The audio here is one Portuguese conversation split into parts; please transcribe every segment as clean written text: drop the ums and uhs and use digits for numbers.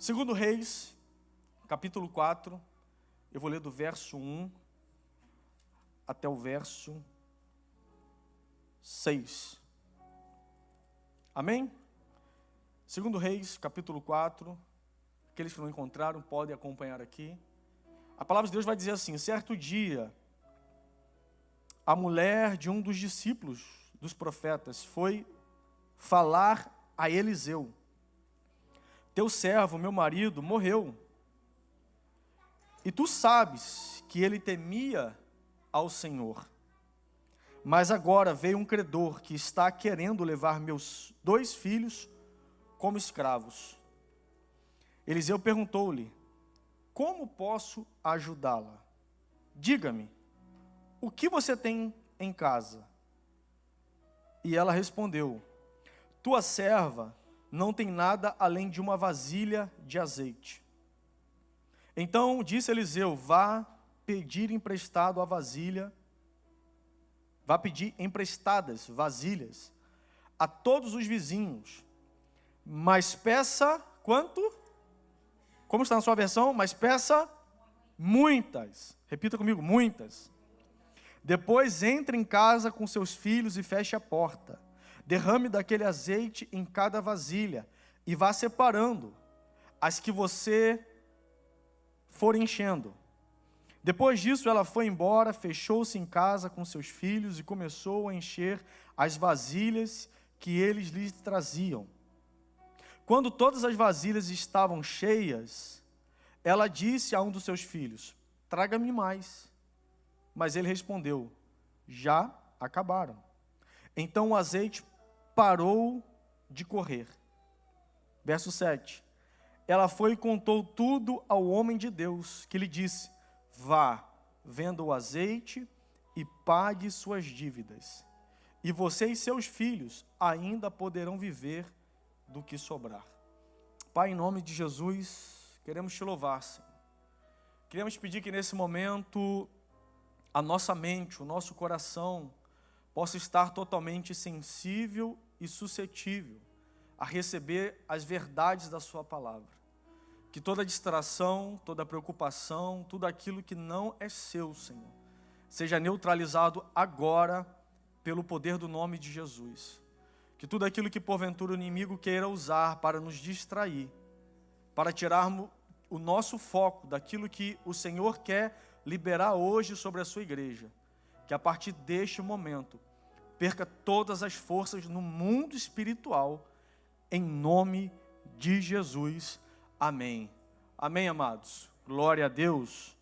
Segundo Reis, capítulo 4, eu vou ler do verso 1 até o verso 6. Amém? Segundo Reis, capítulo 4, aqueles que não encontraram podem acompanhar aqui. A palavra de Deus vai dizer assim: certo dia, a mulher de um dos discípulos dos profetas foi falar a Eliseu: teu servo, meu marido, morreu. E tu sabes que ele temia ao Senhor. Mas agora veio um credor que está querendo levar meus 2 filhos como escravos. Eliseu perguntou-lhe: como posso ajudá-la? Diga-me, o que você tem em casa? E ela respondeu: tua serva não tem nada além de uma vasilha de azeite. Então disse Eliseu: vá pedir emprestado a vasilha, vá pedir emprestadas vasilhas a todos os vizinhos, mas peça quanto? Como está na sua versão? Mas peça muitas. Repita comigo: muitas. Depois entre em casa com seus filhos e feche a porta. Derrame daquele azeite em cada vasilha e vá separando as que você for enchendo. Depois disso ela foi embora, fechou-se em casa com seus filhos e começou a encher as vasilhas que eles lhe traziam. Quando todas as vasilhas estavam cheias, ela disse a um dos seus filhos: traga-me mais. Mas ele respondeu: já acabaram. Então o azeite parou de correr. Verso 7. Ela foi e contou tudo ao homem de Deus, que lhe disse: vá, venda o azeite e pague suas dívidas, e você e seus filhos ainda poderão viver do que sobrar. Pai, em nome de Jesus, queremos te louvar, Senhor. Queremos pedir que nesse momento a nossa mente, o nosso coração possa estar totalmente sensível e suscetível a receber as verdades da sua palavra. Que toda distração, toda preocupação, tudo aquilo que não é seu, Senhor, seja neutralizado agora pelo poder do nome de Jesus. Que tudo aquilo que porventura o inimigo queira usar para nos distrair, para tirarmos o nosso foco daquilo que o Senhor quer liberar hoje sobre a sua igreja, que a partir deste momento perca todas as forças no mundo espiritual, em nome de Jesus. Amém. Amém, amados. Glória a Deus.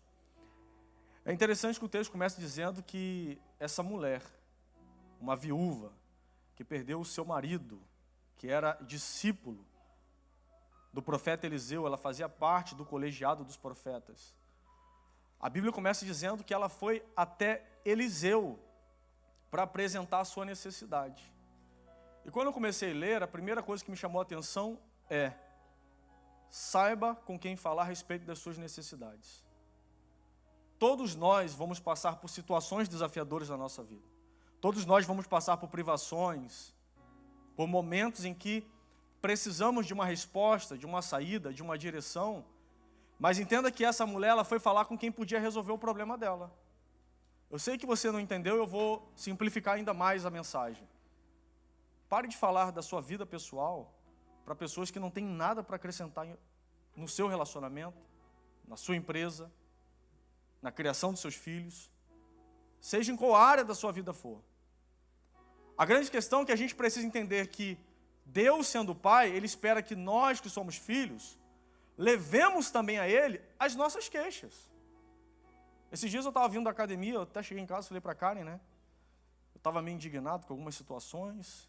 É interessante que o texto começa dizendo que essa mulher, uma viúva, que perdeu o seu marido, que era discípulo do profeta Eliseu, ela fazia parte do colegiado dos profetas. A Bíblia começa dizendo que ela foi até Eliseu para apresentar a sua necessidade. E quando eu comecei a ler, a primeira coisa que me chamou a atenção é: saiba com quem falar a respeito das suas necessidades. Todos nós vamos passar por situações desafiadoras na nossa vida. Todos nós vamos passar por privações, por momentos em que precisamos de uma resposta, de uma saída, de uma direção. Mas entenda que essa mulher, ela foi falar com quem podia resolver o problema dela. Eu sei que você não entendeu, eu vou simplificar ainda mais a mensagem. Pare de falar da sua vida pessoal para pessoas que não têm nada para acrescentar no seu relacionamento, na sua empresa, na criação dos seus filhos, seja em qual área da sua vida for. A grande questão é que a gente precisa entender que Deus, sendo Pai, Ele espera que nós que somos filhos, levemos também a Ele as nossas queixas. Esses dias eu estava vindo da academia, eu até cheguei em casa e falei para a Karen, né? Eu estava meio indignado com algumas situações,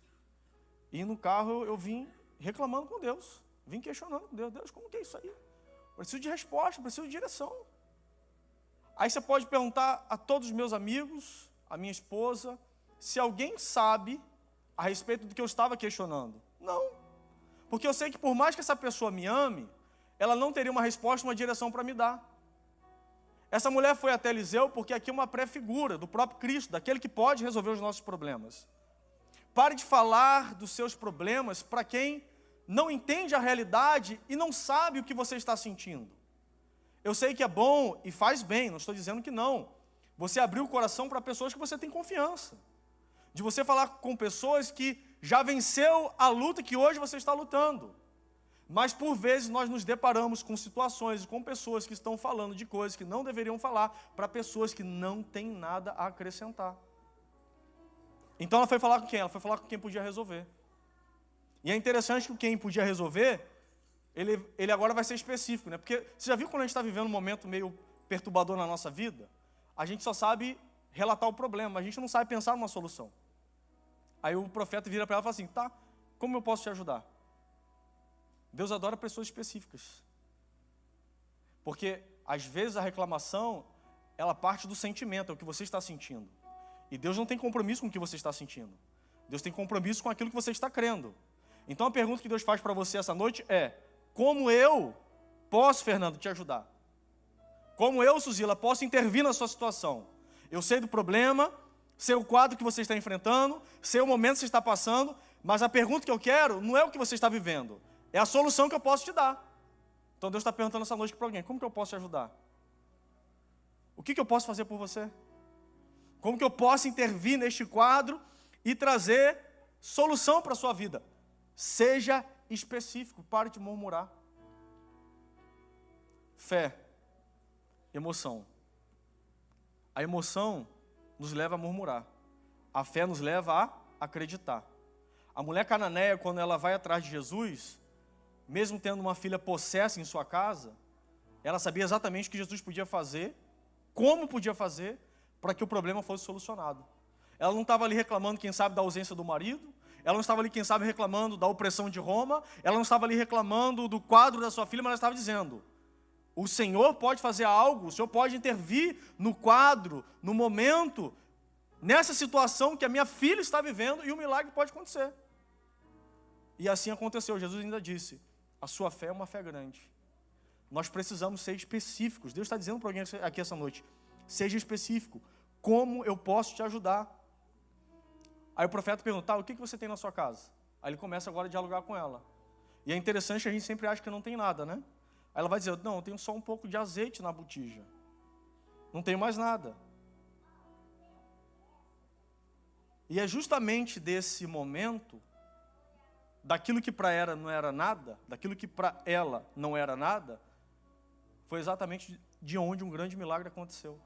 e no carro eu vim reclamando com Deus, vim questionando com Deus: Deus, como que é isso aí? Preciso de resposta, preciso de direção. Aí você pode perguntar a todos os meus amigos, a minha esposa, se alguém sabe a respeito do que eu estava questionando. Não, porque eu sei que por mais que essa pessoa me ame, ela não teria uma resposta, uma direção para me dar. Essa mulher foi até Eliseu porque aqui é uma pré-figura do próprio Cristo, daquele que pode resolver os nossos problemas. Pare de falar dos seus problemas para quem não entende a realidade e não sabe o que você está sentindo. Eu sei que é bom e faz bem, não estou dizendo que não. Você abrir o coração para pessoas que você tem confiança. De você falar com pessoas que já venceu a luta que hoje você está lutando. Mas por vezes nós nos deparamos com situações e com pessoas que estão falando de coisas que não deveriam falar para pessoas que não têm nada a acrescentar. Então ela foi falar com quem? Ela foi falar com quem podia resolver. E é interessante que quem podia resolver, ele agora vai ser específico, né? Porque você já viu quando a gente está vivendo um momento meio perturbador na nossa vida? A gente só sabe relatar o problema, a gente não sabe pensar numa solução. Aí o profeta vira para ela e fala assim, tá, como eu posso te ajudar? Deus adora pessoas específicas. Porque, às vezes, a reclamação, ela parte do sentimento, é o que você está sentindo. E Deus não tem compromisso com o que você está sentindo. Deus tem compromisso com aquilo que você está crendo. Então, a pergunta que Deus faz para você essa noite é, como eu posso, Fernando, te ajudar? Como eu, Suzila, posso intervir na sua situação? Eu sei do problema, sei o quadro que você está enfrentando, sei o momento que você está passando, mas a pergunta que eu quero não é o que você está vivendo, é a solução que eu posso te dar. Então Deus está perguntando essa noite para alguém, como que eu posso te ajudar? O que eu posso fazer por você? Como que eu posso intervir neste quadro e trazer solução para a sua vida? Seja específico, pare de murmurar. Fé, emoção. A emoção nos leva a murmurar. A fé nos leva a acreditar. A mulher cananeia, quando ela vai atrás de Jesus, mesmo tendo uma filha possessa em sua casa, ela sabia exatamente o que Jesus podia fazer, como podia fazer, para que o problema fosse solucionado. Ela não estava ali reclamando, quem sabe, da ausência do marido, ela não estava ali, quem sabe, reclamando da opressão de Roma, ela não estava ali reclamando do quadro da sua filha, mas ela estava dizendo, o Senhor pode fazer algo, o Senhor pode intervir no quadro, no momento, nessa situação que a minha filha está vivendo, e o milagre pode acontecer. E assim aconteceu. Jesus ainda disse, a sua fé é uma fé grande. Nós precisamos ser específicos. Deus está dizendo para alguém aqui essa noite, seja específico. Como eu posso te ajudar? Aí o profeta pergunta, o que você tem na sua casa? Aí ele começa agora a dialogar com ela. E é interessante, a gente sempre acha que não tem nada, né? Aí ela vai dizer, não, eu tenho só um pouco de azeite na botija. Não tenho mais nada. E é justamente desse momento, daquilo que para ela não era nada, daquilo que para ela não era nada, foi exatamente de onde um grande milagre aconteceu.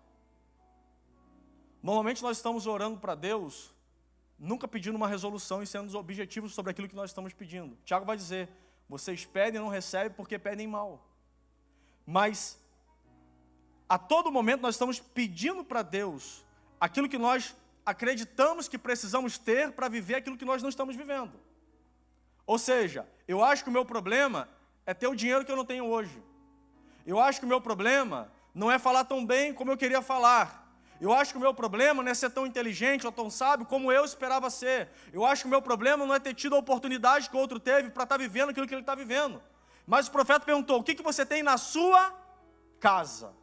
Normalmente nós estamos orando para Deus, nunca pedindo uma resolução e sendo objetivos sobre aquilo que nós estamos pedindo. Tiago vai dizer, vocês pedem e não recebem porque pedem mal. Mas, a todo momento nós estamos pedindo para Deus aquilo que nós acreditamos que precisamos ter para viver aquilo que nós não estamos vivendo. Ou seja, eu acho que o meu problema é ter o dinheiro que eu não tenho hoje. Eu acho que o meu problema não é falar tão bem como eu queria falar. Eu acho que o meu problema não é ser tão inteligente ou tão sábio como eu esperava ser. Eu acho que o meu problema não é ter tido a oportunidade que o outro teve para estar vivendo aquilo que ele está vivendo. Mas o profeta perguntou, o que você tem na sua casa?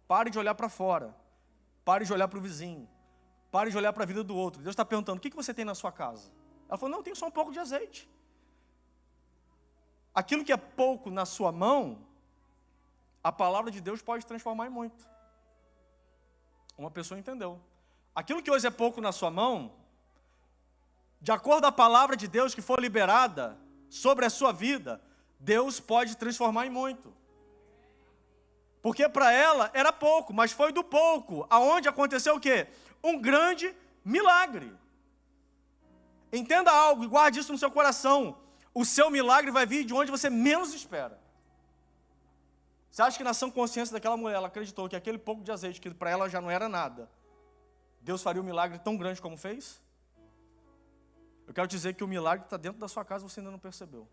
Pare de olhar para fora. Pare de olhar para o vizinho. Pare de olhar para a vida do outro. Deus está perguntando, o que você tem na sua casa? Ela falou, não, eu tenho só um pouco de azeite. Aquilo que é pouco na sua mão, a palavra de Deus pode transformar em muito. Uma pessoa entendeu. Aquilo que hoje é pouco na sua mão, de acordo com a palavra de Deus que for liberada sobre a sua vida, Deus pode transformar em muito. Porque para ela era pouco, mas foi do pouco, aonde aconteceu o quê? Um grande milagre. Entenda algo e guarde isso no seu coração. O seu milagre vai vir de onde você menos espera. Você acha que na sã consciência daquela mulher, ela acreditou que aquele pouco de azeite, que para ela já não era nada, Deus faria um milagre tão grande como fez? Eu quero dizer que o milagre está dentro da sua casa e você ainda não percebeu.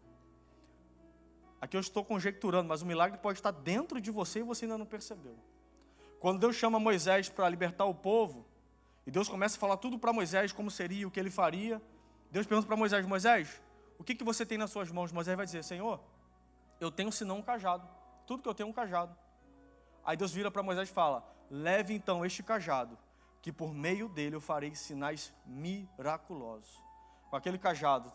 Aqui eu estou conjecturando, mas o milagre pode estar dentro de você e você ainda não percebeu. Quando Deus chama Moisés para libertar o povo, e Deus começa a falar tudo para Moisés, como seria, o que ele faria, Deus pergunta para Moisés, Moisés, o que você tem nas suas mãos? Moisés vai dizer, Senhor, eu tenho senão um cajado. Tudo que eu tenho é um cajado. Aí Deus vira para Moisés e fala, leve então este cajado, que por meio dele eu farei sinais miraculosos. Com aquele cajado,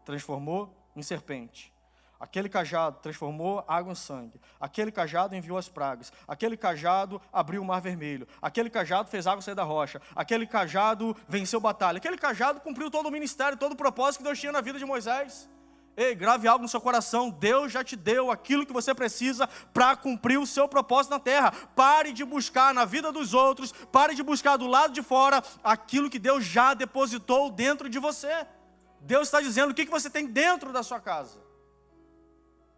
transformou em serpente. Aquele cajado transformou água em sangue. Aquele cajado enviou as pragas. Aquele cajado abriu o mar vermelho. Aquele cajado fez água sair da rocha. Aquele cajado venceu batalha. Aquele cajado cumpriu todo o ministério, todo o propósito que Deus tinha na vida de Moisés. Ei, grave algo no seu coração. Deus já te deu aquilo que você precisa para cumprir o seu propósito na terra. Pare de buscar na vida dos outros. Pare de buscar do lado de fora aquilo que Deus já depositou dentro de você. Deus está dizendo o que você tem dentro da sua casa.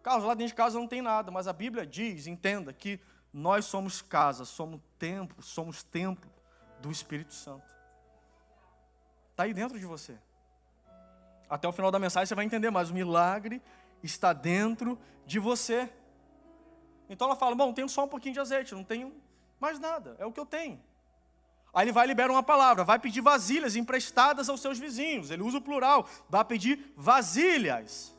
Carlos, lá dentro de casa não tem nada, mas a Bíblia diz, entenda, que nós somos casa, somos templo do Espírito Santo. Está aí dentro de você. Até o final da mensagem você vai entender, mas o milagre está dentro de você. Então ela fala, bom, tenho só um pouquinho de azeite, não tenho mais nada, é o que eu tenho. Aí ele vai e libera uma palavra, vai pedir vasilhas emprestadas aos seus vizinhos. Ele usa o plural, vai pedir vasilhas.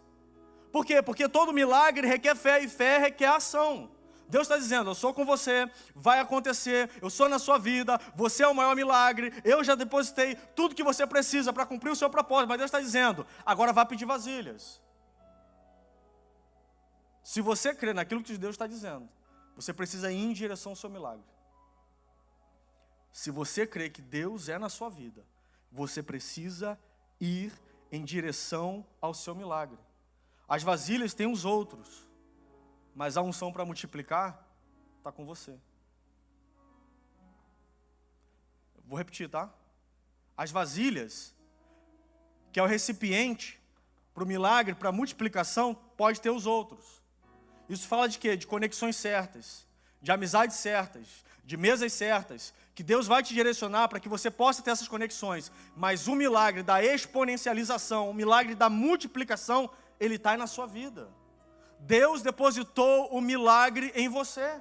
Por quê? Porque todo milagre requer fé, e fé requer ação. Deus está dizendo, eu sou com você, vai acontecer, eu sou na sua vida, você é o maior milagre, eu já depositei tudo que você precisa para cumprir o seu propósito, mas Deus está dizendo, agora vá pedir vasilhas. Se você crê naquilo que Deus está dizendo, você precisa ir em direção ao seu milagre. Se você crê que Deus é na sua vida, você precisa ir em direção ao seu milagre. As vasilhas têm os outros, mas a unção para multiplicar está com você. Vou repetir, tá? As vasilhas, que é o recipiente para o milagre, para a multiplicação, pode ter os outros. Isso fala de quê? De conexões certas, de amizades certas, de mesas certas, que Deus vai te direcionar para que você possa ter essas conexões. Mas o milagre da exponencialização, o milagre da multiplicação, ele está aí na sua vida. Deus depositou o milagre em você.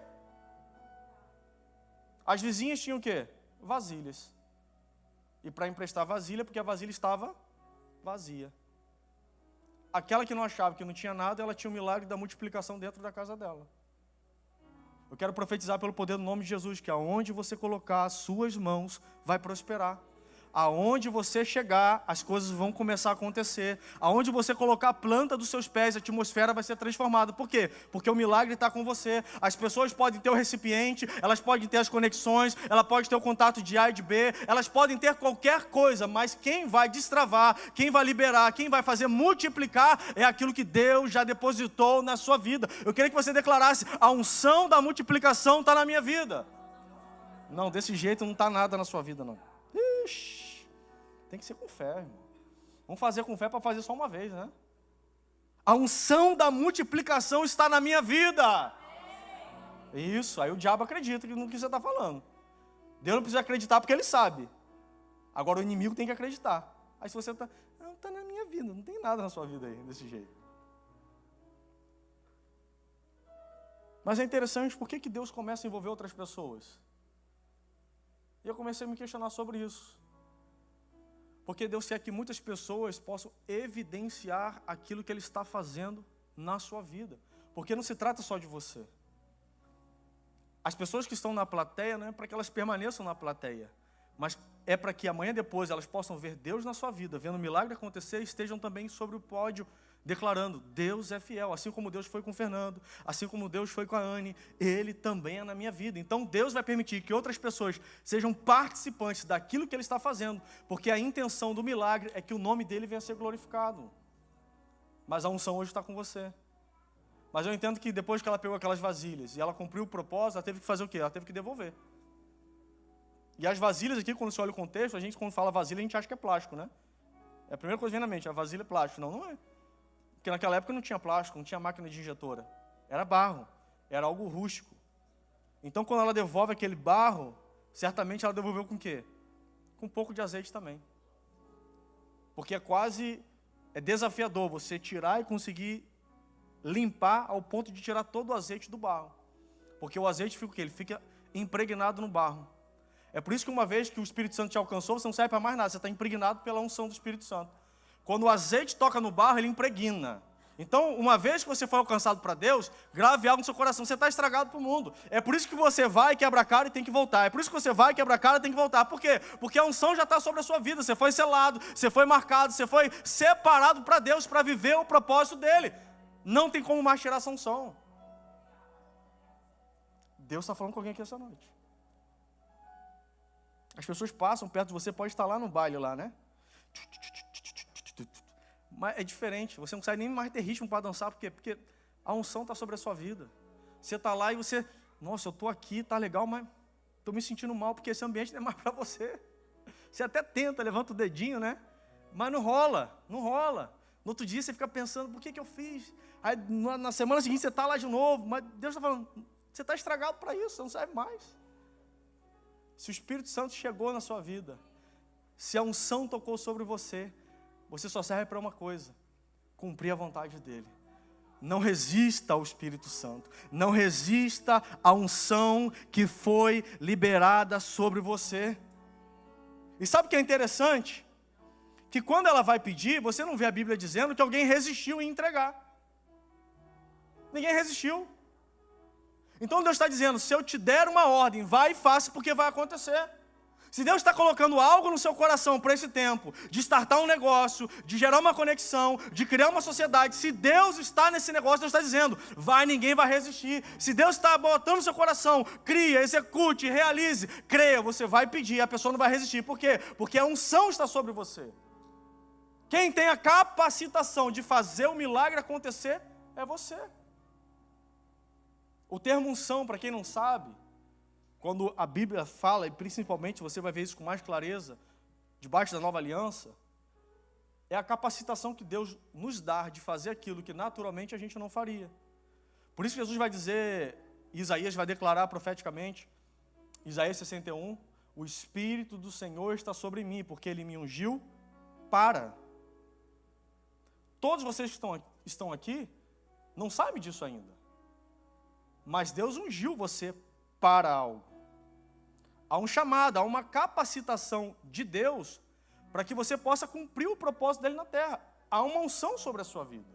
As vizinhas tinham o quê? Vasilhas. E para emprestar vasilha, porque a vasilha estava vazia. Aquela que não achava que não tinha nada, ela tinha o milagre da multiplicação dentro da casa dela. Eu quero profetizar pelo poder do nome de Jesus, que aonde você colocar as suas mãos, vai prosperar. Aonde você chegar, as coisas vão começar a acontecer. Aonde você colocar a planta dos seus pés, a atmosfera vai ser transformada. Por quê? Porque o milagre está com você. As pessoas podem ter o recipiente, elas podem ter as conexões, ela pode ter o contato de A e de B, elas podem ter qualquer coisa, mas quem vai destravar, quem vai liberar, quem vai fazer multiplicar é aquilo que Deus já depositou na sua vida. Eu queria que você declarasse, a unção da multiplicação está na minha vida. Não, desse jeito não está nada na sua vida, não. Ixi. Tem que ser com fé, irmão. Vamos fazer com fé para fazer só uma vez, né? A unção da multiplicação está na minha vida. Isso, aí o diabo acredita no que você está falando. Deus não precisa acreditar porque ele sabe. Agora o inimigo tem que acreditar. Aí se você está, não está na minha vida, não tem nada na sua vida aí, desse jeito. Mas é interessante, por que Deus começa a envolver outras pessoas? E eu comecei a me questionar sobre isso. Porque Deus quer que muitas pessoas possam evidenciar aquilo que Ele está fazendo na sua vida. Porque não se trata só de você. As pessoas que estão na plateia não é para que elas permaneçam na plateia, mas é para que amanhã depois elas possam ver Deus na sua vida, vendo o milagre acontecer, e estejam também sobre o pódio, declarando, Deus é fiel, assim como Deus foi com o Fernando, assim como Deus foi com a Anne, Ele também é na minha vida. Então Deus vai permitir que outras pessoas sejam participantes daquilo que Ele está fazendo, porque a intenção do milagre é que o nome dEle venha a ser glorificado. Mas a unção hoje está com você. Mas eu entendo que depois que ela pegou aquelas vasilhas e ela cumpriu o propósito, ela teve que fazer o quê? Ela teve que devolver. E as vasilhas aqui, quando você olha o contexto, a gente quando fala vasilha, a gente acha que é plástico, né? É a primeira coisa que vem na mente, a vasilha é plástico. Não, não é. Porque naquela época não tinha plástico, não tinha máquina de injetora. Era barro, era algo rústico. Então quando ela devolve aquele barro, certamente ela devolveu com o quê? Com um pouco de azeite também. Porque é desafiador você tirar e conseguir limpar ao ponto de tirar todo o azeite do barro. Porque o azeite fica o quê? Ele fica impregnado no barro. É por isso que uma vez que o Espírito Santo te alcançou, você não serve para mais nada, você está impregnado pela unção do Espírito Santo. Quando o azeite toca no barro, ele impregna. Então, uma vez que você foi alcançado para Deus, grave algo no seu coração. Você está estragado para o mundo. É por isso que você vai, quebra a cara e tem que voltar. É por isso que você vai, quebra a cara e tem que voltar. Por quê? Porque a unção já está sobre a sua vida. Você foi selado, você foi marcado, você foi separado para Deus, para viver o propósito dEle. Não tem como mais tirar essa unção. Deus está falando com alguém aqui essa noite. As pessoas passam perto de você, pode estar lá no baile lá, né? Mas é diferente, você não consegue nem mais ter ritmo para dançar, por quê? Porque a unção está sobre a sua vida. Você está lá e você, nossa, eu estou aqui, está legal, mas estou me sentindo mal, porque esse ambiente não é mais para você. Você até tenta, levanta o dedinho, né? Mas não rola, não rola. No outro dia você fica pensando, por que eu fiz? Aí na semana seguinte você está lá de novo, mas Deus está falando, você está estragado para isso, você não serve mais. Se o Espírito Santo chegou na sua vida, se a unção tocou sobre você, você só serve para uma coisa: cumprir a vontade dEle. Não resista ao Espírito Santo. Não resista à unção que foi liberada sobre você. E sabe o que é interessante? Que quando ela vai pedir, você não vê a Bíblia dizendo que alguém resistiu em entregar. Ninguém resistiu. Então Deus está dizendo, se eu te der uma ordem, vai e faça, porque vai acontecer. Se Deus está colocando algo no seu coração para esse tempo, de startar um negócio, de gerar uma conexão, de criar uma sociedade, se Deus está nesse negócio, Deus está dizendo, vai, ninguém vai resistir. Se Deus está botando no seu coração, cria, execute, realize, creia, você vai pedir, a pessoa não vai resistir. Por quê? Porque a unção está sobre você. Quem tem a capacitação de fazer o milagre acontecer é você. O termo unção, para quem não sabe, quando a Bíblia fala, e principalmente você vai ver isso com mais clareza, debaixo da nova aliança, é a capacitação que Deus nos dá de fazer aquilo que naturalmente a gente não faria. Por isso Jesus vai dizer, Isaías vai declarar profeticamente, Isaías 61, o Espírito do Senhor está sobre mim, porque Ele me ungiu para. Todos vocês que estão aqui não sabem disso ainda. Mas Deus ungiu você para algo. Há um chamado, há uma capacitação de Deus para que você possa cumprir o propósito dEle na terra. Há uma unção sobre a sua vida.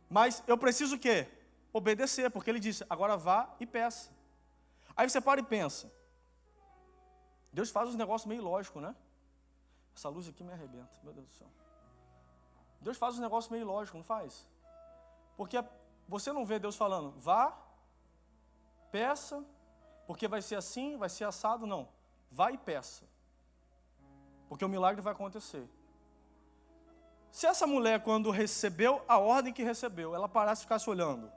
Mas eu preciso o quê? Obedecer, porque Ele disse, agora vá e peça. Aí você para e pensa. Deus faz uns negócios meio lógicos, né? Essa luz aqui me arrebenta, meu Deus do céu. Deus faz uns negócios meio lógicos, não faz? Porque você não vê Deus falando, vá, peça, porque vai ser assim, vai ser assado, não. Vai e peça. Porque o milagre vai acontecer. Se essa mulher, quando recebeu a ordem que recebeu, ela parasse e ficasse olhando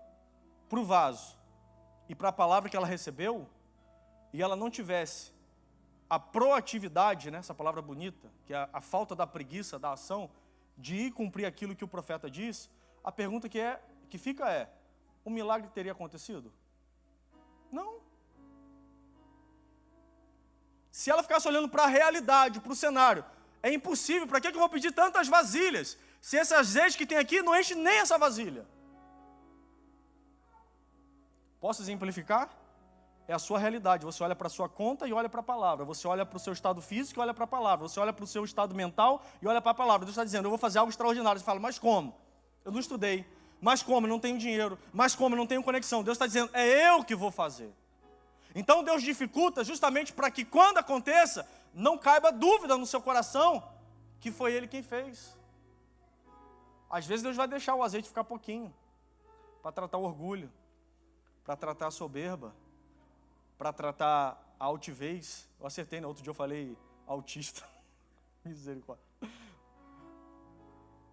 para o vaso e para a palavra que ela recebeu, e ela não tivesse a proatividade, né, essa palavra bonita, que é a falta da preguiça, da ação, de ir cumprir aquilo que o profeta disse, a pergunta que fica é, o milagre teria acontecido? Não. Se ela ficasse olhando para a realidade, para o cenário, é impossível, para que eu vou pedir tantas vasilhas? Se esse azeite que tem aqui não enche nem essa vasilha. Posso exemplificar? É a sua realidade. Você olha para a sua conta e olha para a palavra. Você olha para o seu estado físico e olha para a palavra. Você olha para o seu estado mental e olha para a palavra. Deus está dizendo, eu vou fazer algo extraordinário. Você fala, mas como? Eu não estudei. Mas como? Eu não tenho dinheiro. Mas como? Eu não tenho conexão. Deus está dizendo, é eu que vou fazer. Então Deus dificulta justamente para que quando aconteça, não caiba dúvida no seu coração que foi Ele quem fez. Às vezes Deus vai deixar o azeite ficar pouquinho, para tratar o orgulho, para tratar a soberba, para tratar a altivez. Eu acertei, né? Outro dia eu falei autista. Misericórdia.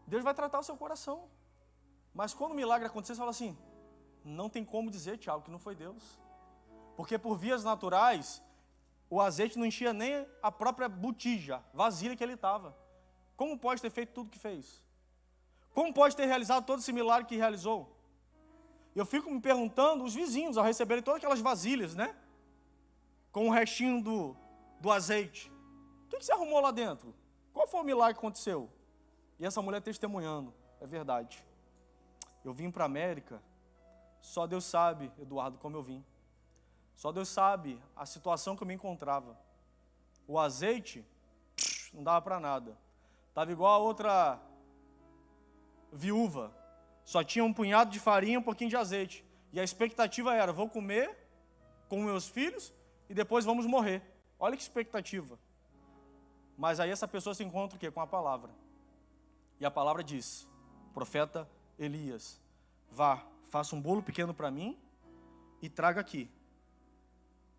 Deus vai tratar o seu coração. Mas quando o milagre acontecer, você fala assim, não tem como dizer, Tiago, que não foi Deus. Porque por vias naturais, o azeite não enchia nem a própria botija, vasilha que ele estava. Como pode ter feito tudo que fez? Como pode ter realizado todo esse milagre que realizou? Eu fico me perguntando, os vizinhos, ao receberem todas aquelas vasilhas, né? Com o restinho do azeite. O que você arrumou lá dentro? Qual foi o milagre que aconteceu? E essa mulher testemunhando, é verdade. Eu vim para a América, só Deus sabe, Eduardo, como eu vim. Só Deus sabe a situação que eu me encontrava. O azeite, não dava para nada. Estava igual a outra viúva, Só tinha um punhado de farinha e um pouquinho de azeite. E a expectativa era, vou comer com meus filhos e depois vamos morrer. Olha que expectativa. Mas aí essa pessoa se encontra o quê? Com a palavra. E a palavra diz, profeta Elias, vá, faça um bolo pequeno para mim e traga aqui.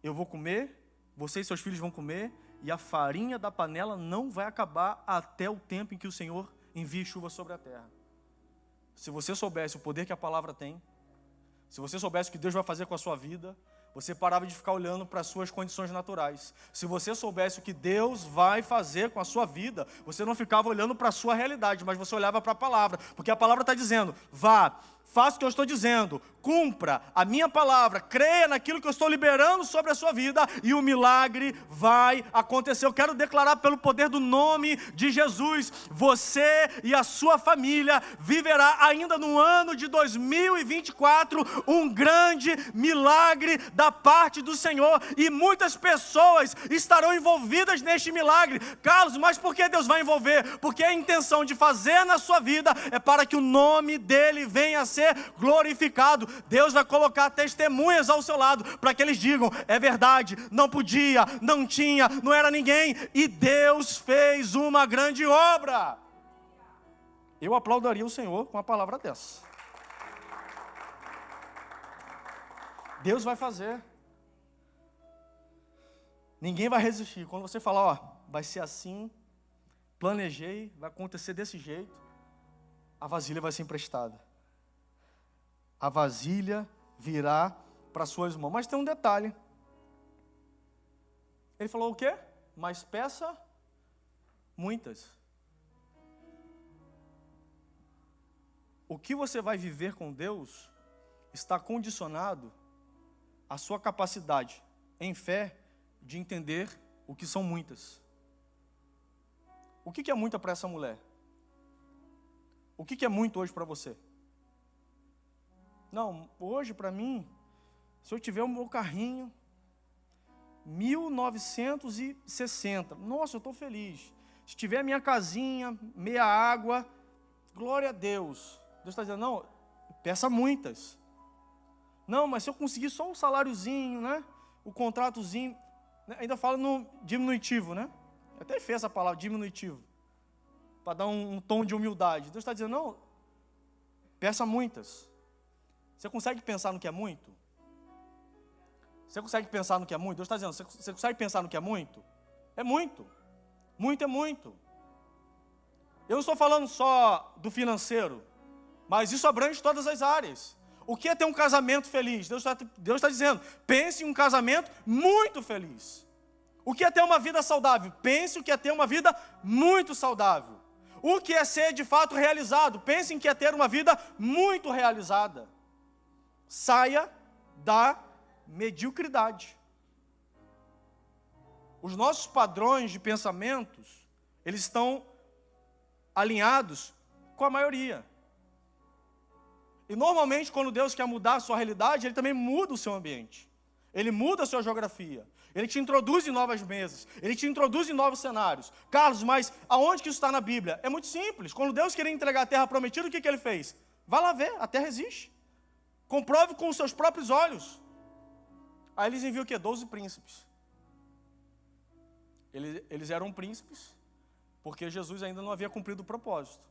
Eu vou comer, você e seus filhos vão comer, e a farinha da panela não vai acabar até o tempo em que o Senhor envie chuva sobre a terra. Se você soubesse o poder que a palavra tem, se você soubesse o que Deus vai fazer com a sua vida, você parava de ficar olhando para as suas condições naturais. Se você soubesse o que Deus vai fazer com a sua vida, você não ficava olhando para a sua realidade, mas você olhava para a palavra, porque a palavra está dizendo, vá, faça o que eu estou dizendo, cumpra a minha palavra, creia naquilo que eu estou liberando sobre a sua vida e o milagre vai acontecer. Eu quero declarar pelo poder do nome de Jesus, você e a sua família viverá ainda no ano de 2024 um grande milagre da parte do Senhor e muitas pessoas estarão envolvidas neste milagre. Carlos, mas por que Deus vai envolver? Porque a intenção de fazer na sua vida é para que o nome dele venha a ser glorificado. Deus vai colocar testemunhas ao seu lado, para que eles digam, é verdade, não podia, não tinha, não era ninguém, e Deus fez uma grande obra. Eu aplaudiria o Senhor com uma palavra dessa. Deus vai fazer. Ninguém vai resistir. Quando você falar, ó, vai ser assim, planejei, vai acontecer desse jeito, a vasilha vai ser emprestada. A vasilha virá para suas mãos. Mas tem um detalhe. Ele falou o quê? Mas peça muitas. O que você vai viver com Deus está condicionado à sua capacidade, em fé, de entender o que são muitas. O que é muita para essa mulher? O que é muito hoje para você? Não, hoje para mim, se eu tiver o meu carrinho, 1960, nossa, eu estou feliz. Se tiver a minha casinha, meia água, glória a Deus. Deus está dizendo, não, peça muitas. Não, mas se eu conseguir só um saláriozinho, né? O contratozinho, né? Ainda fala no diminutivo, né? Eu até fez essa palavra, diminutivo, para dar um tom de humildade. Deus está dizendo, não, peça muitas. Você consegue pensar no que é muito? Você consegue pensar no que é muito? Deus está dizendo, você consegue pensar no que é muito? É muito. Muito é muito. Eu não estou falando só do financeiro, mas isso abrange todas as áreas. O que é ter um casamento feliz? Deus está dizendo, pense em um casamento muito feliz. O que é ter uma vida saudável? Pense o que é ter uma vida muito saudável. O que é ser de fato realizado? Pense em que é ter uma vida muito realizada. Saia da mediocridade. Os nossos padrões de pensamentos, eles estão alinhados com a maioria. E normalmente quando Deus quer mudar a sua realidade, Ele também muda o seu ambiente. Ele muda a sua geografia. Ele te introduz em novas mesas. Ele te introduz em novos cenários. Carlos, mas aonde que isso está na Bíblia? É muito simples. Quando Deus queria entregar a terra prometida, o que Ele fez? Vá lá ver, a terra existe. Comprove com os seus próprios olhos. Aí eles enviam o quê? 12 príncipes. Eles eram príncipes porque Jesus ainda não havia cumprido o propósito.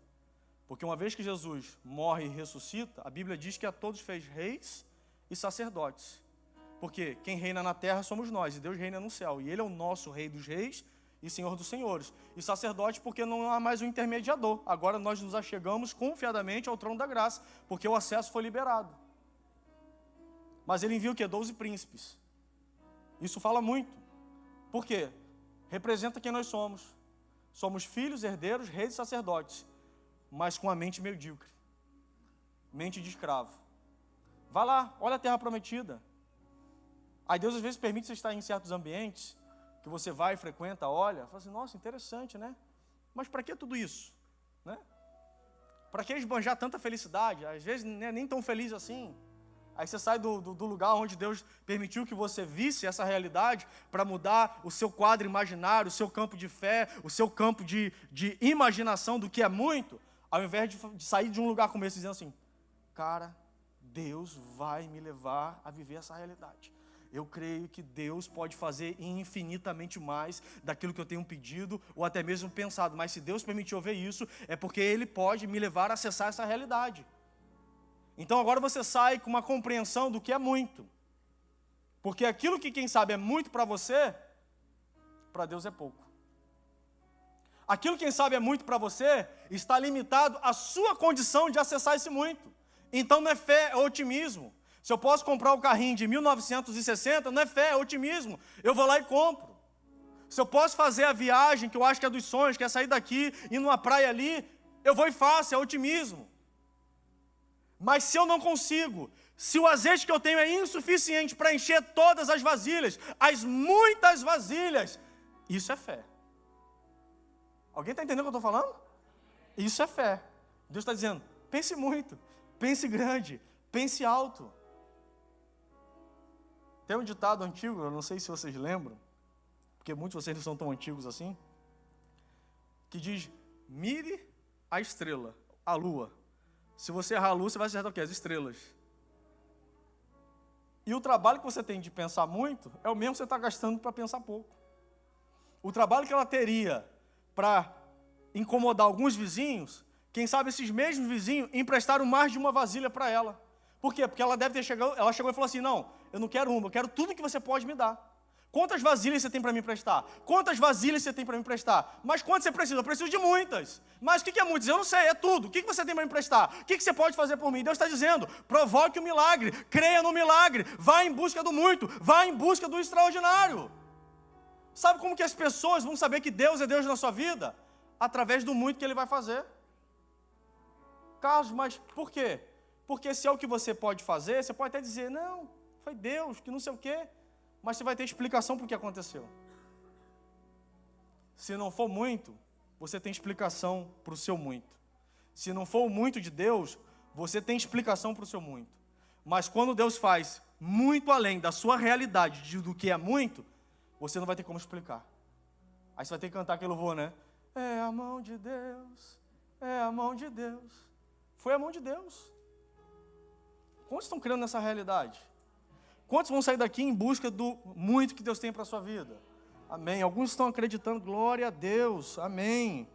Porque uma vez que Jesus morre e ressuscita, a Bíblia diz que a todos fez reis e sacerdotes. Porque quem reina na terra somos nós, e Deus reina no céu. E Ele é o nosso Rei dos reis e Senhor dos senhores. E sacerdote porque não há mais um intermediador. Agora nós nos achegamos confiadamente ao trono da graça, porque o acesso foi liberado. Mas Ele envia o quê? 12 príncipes. Isso fala muito. Por quê? Representa quem nós somos. Somos filhos, herdeiros, reis e sacerdotes. Mas com a mente medíocre. Mente de escravo. Vá lá, olha a terra prometida. Aí Deus às vezes permite você estar em certos ambientes, que você vai, frequenta, olha, fala assim, nossa, interessante, né? Mas para que tudo isso? Né? Para que esbanjar tanta felicidade? Às vezes não é nem tão feliz assim. Aí você sai do lugar onde Deus permitiu que você visse essa realidade para mudar o seu quadro imaginário, o seu campo de fé, o seu campo de imaginação do que é muito, ao invés de sair de um lugar como esse dizendo assim, cara, Deus vai me levar a viver essa realidade. Eu creio que Deus pode fazer infinitamente mais daquilo que eu tenho pedido ou até mesmo pensado. Mas se Deus permitiu ver isso, é porque Ele pode me levar a acessar essa realidade. Então agora você sai com uma compreensão do que é muito. Porque aquilo que quem sabe é muito para você, para Deus é pouco. Aquilo que quem sabe é muito para você, está limitado à sua condição de acessar esse muito. Então não é fé, é otimismo. Se eu posso comprar o carrinho de 1960, não é fé, é otimismo. Eu vou lá e compro. Se eu posso fazer a viagem que eu acho que é dos sonhos, que é sair daqui, ir numa praia ali, eu vou e faço, é otimismo. Mas se eu não consigo, se o azeite que eu tenho é insuficiente para encher todas as vasilhas, as muitas vasilhas, isso é fé. Alguém está entendendo o que eu estou falando? Isso é fé. Deus está dizendo, pense muito, pense grande, pense alto. Tem um ditado antigo, eu não sei se vocês lembram, porque muitos de vocês não são tão antigos assim, que diz, mire a estrela, a lua. Se você errar a lua, você vai acertar o quê? As estrelas. E o trabalho que você tem de pensar muito, é o mesmo que você está gastando para pensar pouco. O trabalho que ela teria para incomodar alguns vizinhos, quem sabe esses mesmos vizinhos emprestaram mais de uma vasilha para ela. Por quê? Porque ela deve ter chegado, ela chegou e falou assim, não, eu não quero uma, eu quero tudo que você pode me dar. Quantas vasilhas você tem para me emprestar? Quantas vasilhas você tem para me emprestar? Mas quantas você precisa? Eu preciso de muitas. Mas o que é muitas? Eu não sei, é tudo. O que você tem para me emprestar? O que você pode fazer por mim? Deus está dizendo, provoque o milagre, creia no milagre, vá em busca do muito, vá em busca do extraordinário. Sabe como que as pessoas vão saber que Deus é Deus na sua vida? Através do muito que Ele vai fazer. Carlos, mas por quê? Porque se é o que você pode fazer, você pode até dizer, não, foi Deus, que não sei o quê, mas você vai ter explicação para o que aconteceu. Se não for muito, você tem explicação para o seu muito. Se não for o muito de Deus, você tem explicação para o seu muito. Mas quando Deus faz muito além da sua realidade do que é muito, você não vai ter como explicar. Aí você vai ter que cantar aquele louvor, né? É a mão de Deus, é a mão de Deus. Foi a mão de Deus. Quantos estão crendo nessa realidade? Quantos vão sair daqui em busca do muito que Deus tem para a sua vida? Amém. Alguns estão acreditando, glória a Deus, amém.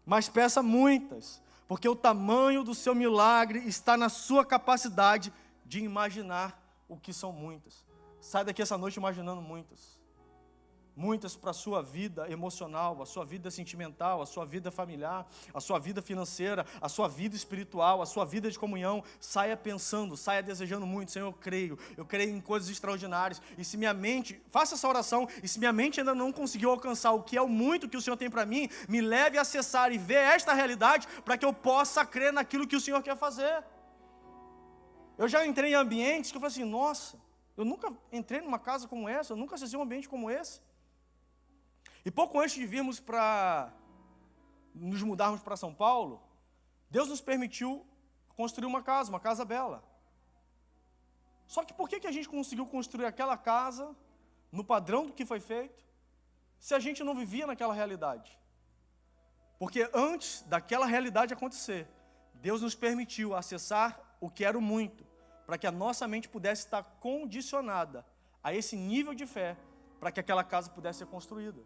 Mas peça muitas, porque o tamanho do seu milagre está na sua capacidade de imaginar o que são muitas. Sai daqui essa noite imaginando muitas. Muitas para a sua vida emocional, a sua vida sentimental, a sua vida familiar, a sua vida financeira, a sua vida espiritual, a sua vida de comunhão. Saia pensando, saia desejando muito. Senhor, eu creio em coisas extraordinárias. E se minha mente, faça essa oração, e se minha mente ainda não conseguiu alcançar o que é o muito que o Senhor tem para mim, me leve a acessar e ver esta realidade para que eu possa crer naquilo que o Senhor quer fazer. Eu já entrei em ambientes que eu falei assim, nossa, eu nunca entrei numa casa como essa, eu nunca acessei um ambiente como esse. E pouco antes de virmos nos mudarmos para São Paulo, Deus nos permitiu construir uma casa bela. Só que por que a gente conseguiu construir aquela casa, no padrão do que foi feito, se a gente não vivia naquela realidade? Porque antes daquela realidade acontecer, Deus nos permitiu acessar o que era o muito, para que a nossa mente pudesse estar condicionada a esse nível de fé, para que aquela casa pudesse ser construída.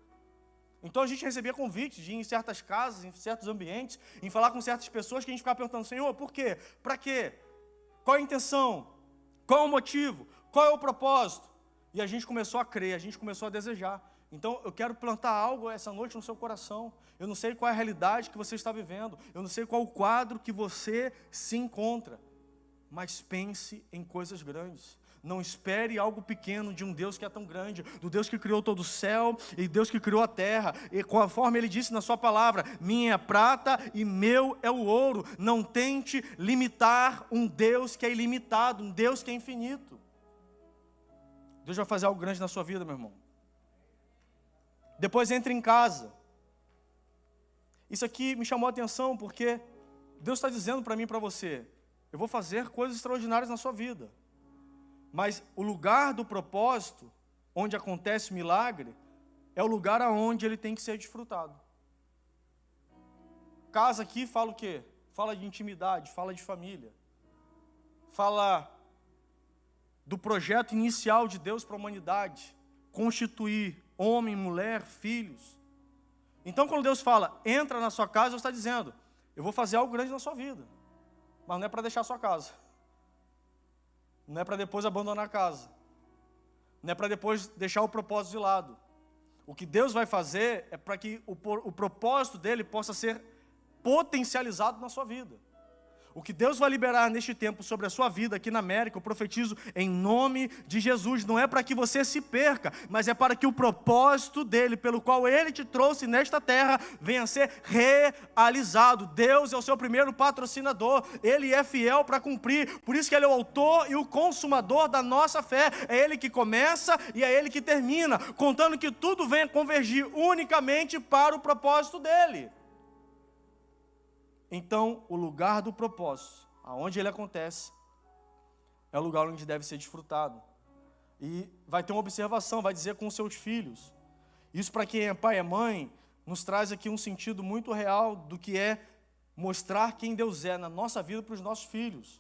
Então a gente recebia convites de ir em certas casas, em certos ambientes, em falar com certas pessoas que a gente ficava perguntando, Senhor, por quê? Para quê? Qual a intenção? Qual é o motivo? Qual é o propósito? E a gente começou a crer, a gente começou a desejar. Então eu quero plantar algo essa noite no seu coração. Eu não sei qual é a realidade que você está vivendo, eu não sei qual o quadro que você se encontra, mas pense em coisas grandes. Não espere algo pequeno de um Deus que é tão grande, do Deus que criou todo o céu e Deus que criou a terra. E conforme Ele disse na sua palavra, minha é a prata e meu é o ouro. Não tente limitar um Deus que é ilimitado, um Deus que é infinito. Deus vai fazer algo grande na sua vida, meu irmão. Depois entre em casa. Isso aqui me chamou a atenção porque Deus está dizendo para mim e para você, eu vou fazer coisas extraordinárias na sua vida. Mas o lugar do propósito, onde acontece o milagre, é o lugar aonde ele tem que ser desfrutado. Casa aqui fala o quê? Fala de intimidade, fala de família. fala do projeto inicial de Deus para a humanidade, constituir homem, mulher, filhos. Então, quando Deus fala, entra na sua casa, Deus está dizendo, eu vou fazer algo grande na sua vida, mas não é para deixar a sua casa, não é para depois abandonar a casa, não é para depois deixar o propósito de lado. O que Deus vai fazer é para que o propósito dele possa ser potencializado na sua vida. O que Deus vai liberar neste tempo sobre a sua vida aqui na América, eu profetizo em nome de Jesus, não é para que você se perca, mas é para que o propósito dele, pelo qual ele te trouxe nesta terra, venha a ser realizado. Deus é o seu primeiro patrocinador, ele é fiel para cumprir, por isso que ele é o autor e o consumador da nossa fé, é ele que começa e é ele que termina, contando que tudo venha convergir unicamente para o propósito dele. Então, o lugar do propósito, aonde ele acontece, é o lugar onde deve ser desfrutado. E vai ter uma observação, vai dizer com os seus filhos. Isso, para quem é pai e mãe, nos traz aqui um sentido muito real do que é mostrar quem Deus é na nossa vida para os nossos filhos.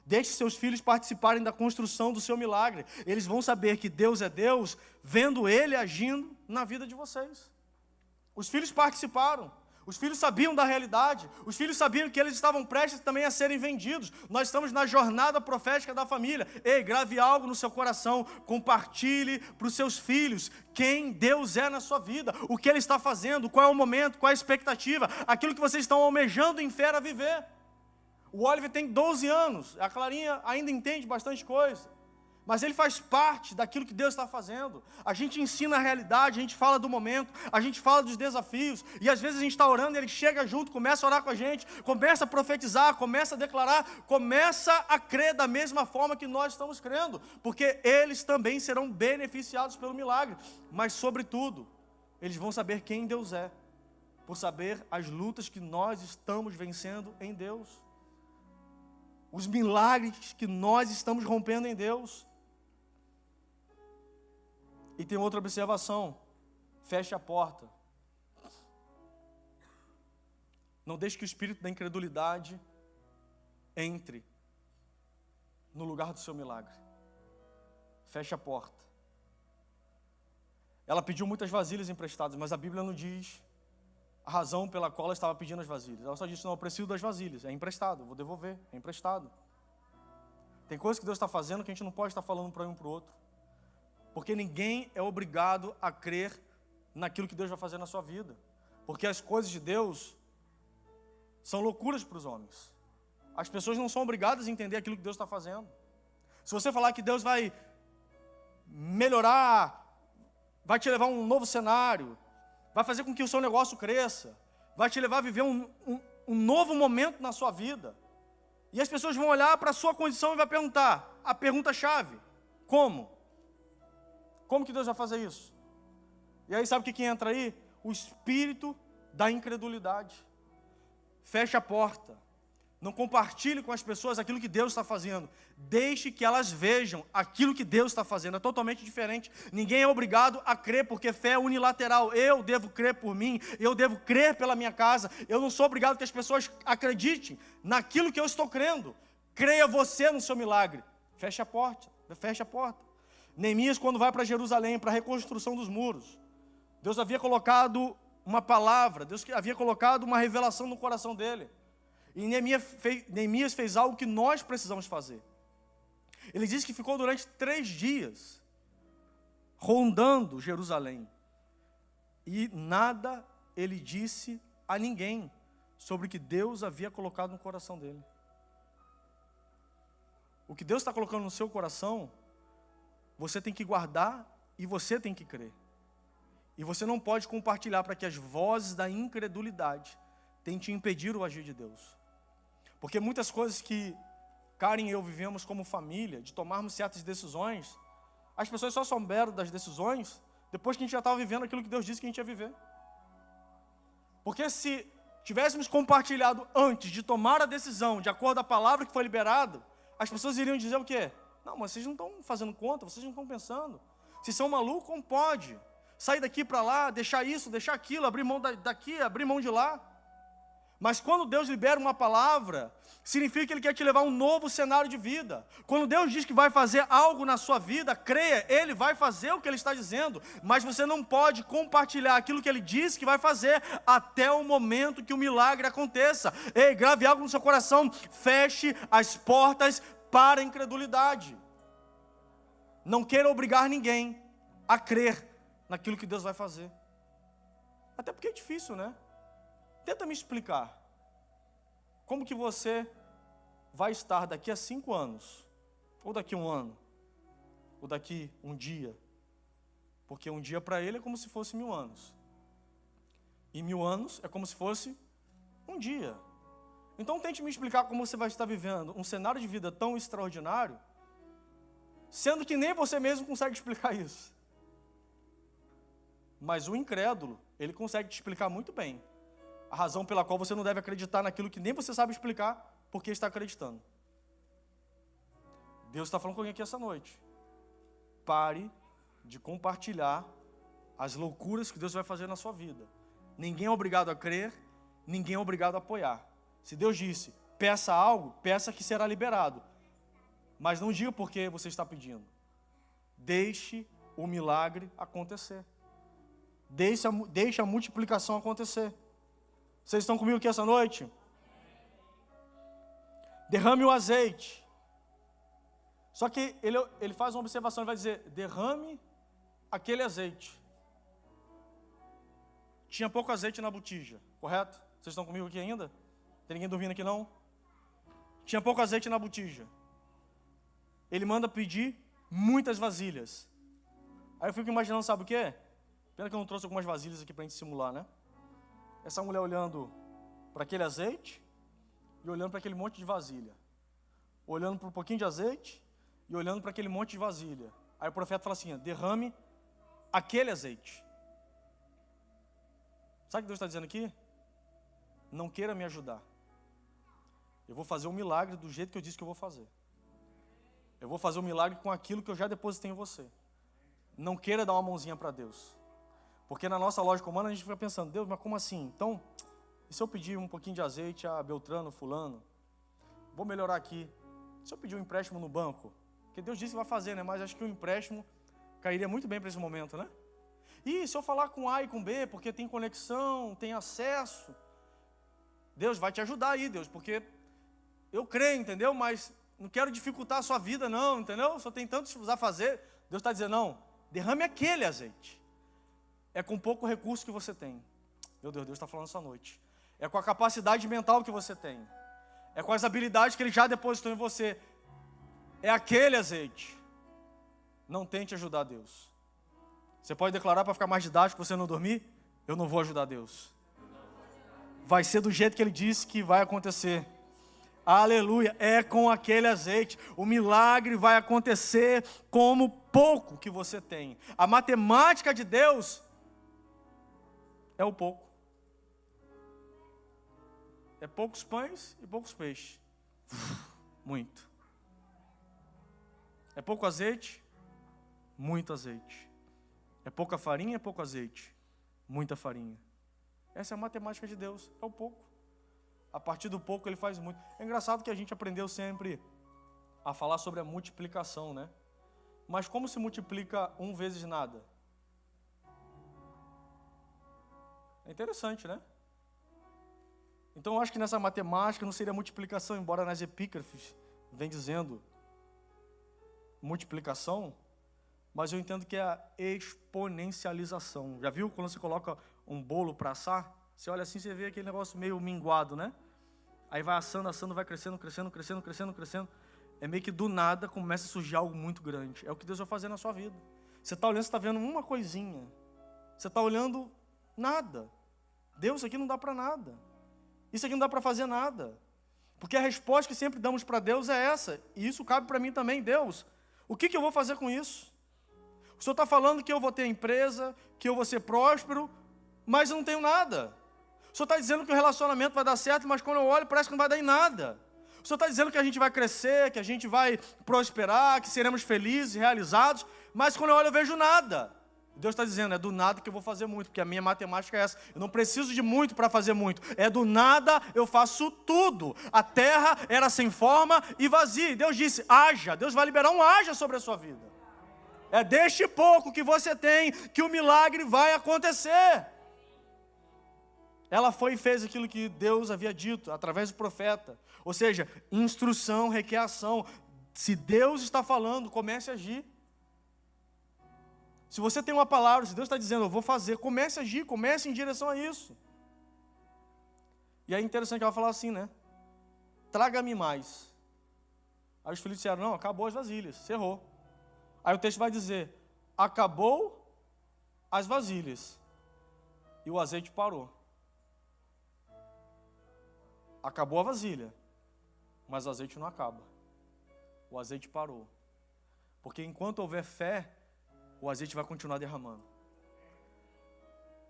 Deixe seus filhos participarem da construção do seu milagre. Eles vão saber que Deus é Deus, vendo Ele agindo na vida de vocês. Os filhos participaram. Os filhos sabiam da realidade, os filhos sabiam que eles estavam prestes também a serem vendidos. Nós estamos na jornada profética da família. Ei, grave algo no seu coração, compartilhe para os seus filhos quem Deus é na sua vida, o que Ele está fazendo, qual é o momento, qual é a expectativa, aquilo que vocês estão almejando em fé a viver. O Oliver tem 12 anos, a Clarinha ainda entende bastante coisa. Mas ele faz parte daquilo que Deus está fazendo. A gente ensina a realidade, a gente fala do momento, a gente fala dos desafios, e às vezes a gente está orando e ele chega junto, começa a orar com a gente, começa a profetizar, começa a declarar, começa a crer da mesma forma que nós estamos crendo, porque eles também serão beneficiados pelo milagre. Mas, sobretudo, eles vão saber quem Deus é, por saber as lutas que nós estamos vencendo em Deus, os milagres que nós estamos rompendo em Deus. E tem outra observação, feche a porta. Não deixe que o espírito da incredulidade entre no lugar do seu milagre. Feche a porta. Ela pediu muitas vasilhas emprestadas, mas a Bíblia não diz a razão pela qual ela estava pedindo as vasilhas. Ela só disse, não, eu preciso das vasilhas, é emprestado, eu vou devolver, é emprestado. Tem coisas que Deus está fazendo que a gente não pode estar falando para um para o outro. Porque ninguém é obrigado a crer naquilo que Deus vai fazer na sua vida. Porque as coisas de Deus são loucuras para os homens. As pessoas não são obrigadas a entender aquilo que Deus está fazendo. Se você falar que Deus vai melhorar, vai te levar a um novo cenário, vai fazer com que o seu negócio cresça, vai te levar a viver um novo momento na sua vida. E as pessoas vão olhar para a sua condição e vai perguntar, a pergunta-chave, como? Como que Deus vai fazer isso? E aí sabe o que entra aí? O espírito da incredulidade. Feche a porta. Não compartilhe com as pessoas aquilo que Deus está fazendo. Deixe que elas vejam aquilo que Deus está fazendo. É totalmente diferente. Ninguém é obrigado a crer, porque fé é unilateral. Eu devo crer por mim, eu devo crer pela minha casa. Eu não sou obrigado que as pessoas acreditem naquilo que eu estou crendo. Creia você no seu milagre. Feche a porta. Feche a porta. Neemias, quando vai para Jerusalém, para a reconstrução dos muros, Deus havia colocado uma palavra, Deus havia colocado uma revelação no coração dele. E Neemias fez algo que nós precisamos fazer. Ele disse que ficou durante 3 dias rondando Jerusalém. E nada ele disse a ninguém sobre o que Deus havia colocado no coração dele. O que Deus está colocando no seu coração, você tem que guardar e você tem que crer. E você não pode compartilhar para que as vozes da incredulidade tentem impedir o agir de Deus. Porque muitas coisas que Karen e eu vivemos como família, de tomarmos certas decisões, as pessoas só souberam das decisões depois que a gente já estava vivendo aquilo que Deus disse que a gente ia viver. Porque se tivéssemos compartilhado antes de tomar a decisão, de acordo com a palavra que foi liberada, as pessoas iriam dizer o quê? Não, mas vocês não estão fazendo conta, vocês não estão pensando. Vocês são malucos, como pode? Sair daqui para lá, deixar isso, deixar aquilo, abrir mão daqui, abrir mão de lá. Mas quando Deus libera uma palavra, significa que Ele quer te levar a um novo cenário de vida. Quando Deus diz que vai fazer algo na sua vida, creia, Ele vai fazer o que Ele está dizendo. Mas você não pode compartilhar aquilo que Ele disse que vai fazer até o momento que o milagre aconteça. Ei, grave algo no seu coração, feche as portas para a incredulidade. Não queira obrigar ninguém a crer naquilo que Deus vai fazer. Até porque é difícil, né? Tenta me explicar. Como que você vai estar daqui a 5 anos? Ou daqui a 1 ano? Ou daqui um dia? Porque um dia para ele é como se fosse 1000 anos. E 1000 anos é como se fosse um dia. Então tente me explicar como você vai estar vivendo um cenário de vida tão extraordinário, sendo que nem você mesmo consegue explicar isso. Mas o incrédulo, ele consegue te explicar muito bem a razão pela qual você não deve acreditar naquilo que nem você sabe explicar, porque está acreditando. Deus está falando com alguém aqui essa noite. Pare de compartilhar as loucuras que Deus vai fazer na sua vida. Ninguém é obrigado a crer, ninguém é obrigado a apoiar. Se Deus disse, peça algo, peça que será liberado. Mas não diga por que você está pedindo. Deixe o milagre acontecer. Deixe a multiplicação acontecer. Vocês estão comigo aqui essa noite? Derrame o azeite. Só que ele faz uma observação, ele vai dizer, derrame aquele azeite. Tinha pouco azeite na botija, correto? Vocês estão comigo aqui ainda? Tem ninguém dormindo aqui não? Tinha pouco azeite na botija. Ele manda pedir muitas vasilhas. Aí eu fico imaginando, sabe o quê? Pena que eu não trouxe algumas vasilhas aqui para a gente simular, né? Essa mulher olhando para aquele azeite e olhando para aquele monte de vasilha. Olhando para um pouquinho de azeite e olhando para aquele monte de vasilha. Aí o profeta fala assim, derrame aquele azeite. Sabe o que Deus está dizendo aqui? Não queira me ajudar. Eu vou fazer um milagre do jeito que eu disse que eu vou fazer. Eu vou fazer um milagre com aquilo que eu já depositei em você. Não queira dar uma mãozinha para Deus. Porque na nossa lógica humana a gente fica pensando, Deus, mas como assim? Então, e se eu pedir um pouquinho de azeite a Beltrano, fulano? Vou melhorar aqui. Se eu pedir um empréstimo no banco? Porque Deus disse que vai fazer, né? Mas acho que o empréstimo cairia muito bem para esse momento, né? E se eu falar com A e com B, porque tem conexão, tem acesso? Deus vai te ajudar aí, Deus, porque eu creio, entendeu? Mas não quero dificultar a sua vida, não, entendeu? Só tem tanto que precisar fazer. Deus está dizendo, não, derrame aquele azeite. É com pouco recurso que você tem. Meu Deus, Deus está falando essa noite. É com a capacidade mental que você tem. É com as habilidades que Ele já depositou em você. É aquele azeite. Não tente ajudar Deus. Você pode declarar para ficar mais didático, você não dormir? Eu não vou ajudar Deus. Vai ser do jeito que Ele disse que vai acontecer. Aleluia, é com aquele azeite. O milagre vai acontecer como pouco que você tem. A matemática de Deus é o pouco. É poucos pães e poucos peixes. Muito. É pouco azeite, muito azeite. É pouca farinha, pouco azeite, muita farinha. Essa é a matemática de Deus, é o pouco. A partir do pouco Ele faz muito. É engraçado que a gente aprendeu sempre a falar sobre a multiplicação, né? Mas como se multiplica 1 vezes nada? É interessante, né? Então eu acho que nessa matemática não seria multiplicação, embora nas epígrafes vem dizendo multiplicação, mas eu entendo que é a exponencialização. Já viu quando você coloca um bolo para assar? Você olha assim, você vê aquele negócio meio minguado, né? Aí vai assando, assando, vai crescendo, crescendo, crescendo, crescendo, crescendo. É meio que do nada começa a surgir algo muito grande. É o que Deus vai fazer na sua vida. Você está olhando, você está vendo uma coisinha. Você está olhando nada. Deus, isso aqui não dá para nada. Isso aqui não dá para fazer nada. Porque a resposta que sempre damos para Deus é essa. E isso cabe para mim também. Deus, o que eu vou fazer com isso? O Senhor está falando que eu vou ter empresa, que eu vou ser próspero, mas eu não tenho nada. O Senhor está dizendo que o relacionamento vai dar certo, mas quando eu olho parece que não vai dar em nada. O Senhor está dizendo que a gente vai crescer, que a gente vai prosperar, que seremos felizes, realizados, mas quando eu olho eu vejo nada. Deus está dizendo, é do nada que eu vou fazer muito, porque a minha matemática é essa. Eu não preciso de muito para fazer muito. É do nada eu faço tudo. A terra era sem forma e vazia. E Deus disse, haja. Deus vai liberar um haja sobre a sua vida. É deste pouco que você tem que o milagre vai acontecer. Ela foi e fez aquilo que Deus havia dito, através do profeta. Ou seja, instrução requer ação. Se Deus está falando, comece a agir. Se você tem uma palavra, se Deus está dizendo, eu vou fazer, comece a agir, comece em direção a isso. E é interessante que ela fala assim, né? Traga-me mais. Aí os filhos disseram, não, acabou as vasilhas, cerrou. Aí o texto vai dizer, acabou as vasilhas. E o azeite parou. Acabou a vasilha, mas o azeite não acaba. O azeite parou. Porque enquanto houver fé, o azeite vai continuar derramando.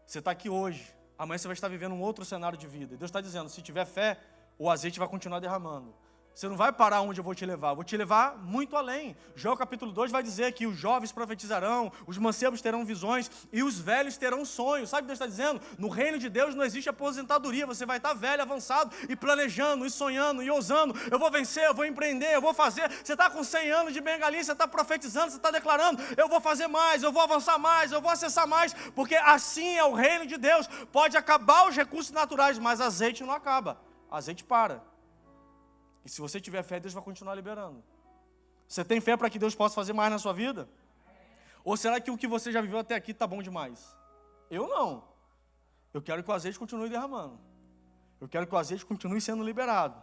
Você está aqui hoje, amanhã você vai estar vivendo um outro cenário de vida. E Deus está dizendo, se tiver fé, o azeite vai continuar derramando. Você não vai parar onde eu vou te levar, eu vou te levar muito além. João capítulo 2 vai dizer que os jovens profetizarão, os mancebos terão visões e os velhos terão sonhos. Sabe o que Deus está dizendo? No reino de Deus não existe aposentadoria, você vai estar velho, avançado e planejando, e sonhando, e ousando. Eu vou vencer, eu vou empreender, eu vou fazer. Você está com 100 anos de bengalinha, você está profetizando, você está declarando, eu vou fazer mais, eu vou avançar mais, eu vou acessar mais, porque assim é o reino de Deus. Pode acabar os recursos naturais, mas azeite não acaba, azeite para. E se você tiver fé, Deus vai continuar liberando. Você tem fé para que Deus possa fazer mais na sua vida? Ou será que o que você já viveu até aqui está bom demais? Eu não. Eu quero que o azeite continue derramando. Eu quero que o azeite continue sendo liberado.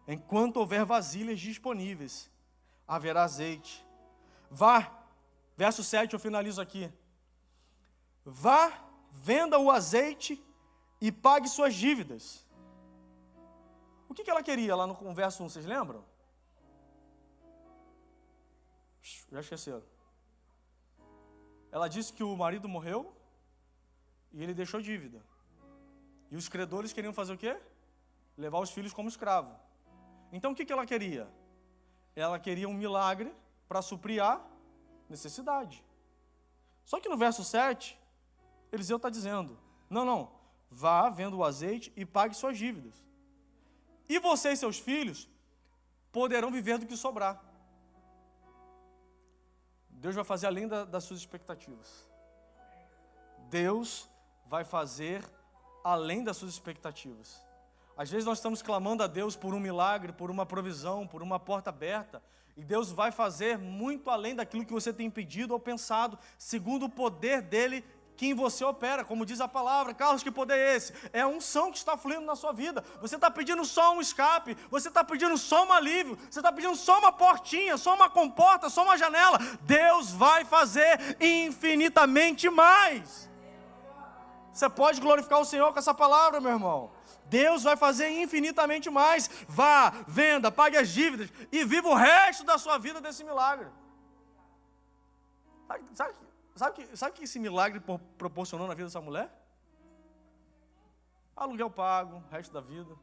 Enquanto houver vasilhas disponíveis, haverá azeite. Vá, verso 7, eu finalizo aqui. Vá, venda o azeite e pague suas dívidas. O que ela queria lá no verso 1, vocês lembram? Já esqueceram. Ela disse que o marido morreu e ele deixou dívida. E os credores queriam fazer o quê? Levar os filhos como escravo. Então o que ela queria? Ela queria um milagre para suprir a necessidade. Só que no verso 7, Eliseu está dizendo, não, vá, venda o azeite e pague suas dívidas. E você e seus filhos poderão viver do que sobrar. Deus vai fazer além das suas expectativas. Deus vai fazer além das suas expectativas. Às vezes nós estamos clamando a Deus por um milagre, por uma provisão, por uma porta aberta. E Deus vai fazer muito além daquilo que você tem pedido ou pensado, segundo o poder dEle que em você opera, como diz a palavra. Carlos, que poder é esse? É a unção que está fluindo na sua vida. Você está pedindo só um escape, você está pedindo só um alívio, você está pedindo só uma portinha, só uma comporta, só uma janela. Deus vai fazer infinitamente mais. Você pode glorificar o Senhor com essa palavra, meu irmão. Deus vai fazer infinitamente mais. Vá, venda, pague as dívidas e viva o resto da sua vida desse milagre. Sabe o que esse milagre proporcionou na vida dessa mulher? Aluguel pago, o resto da vida.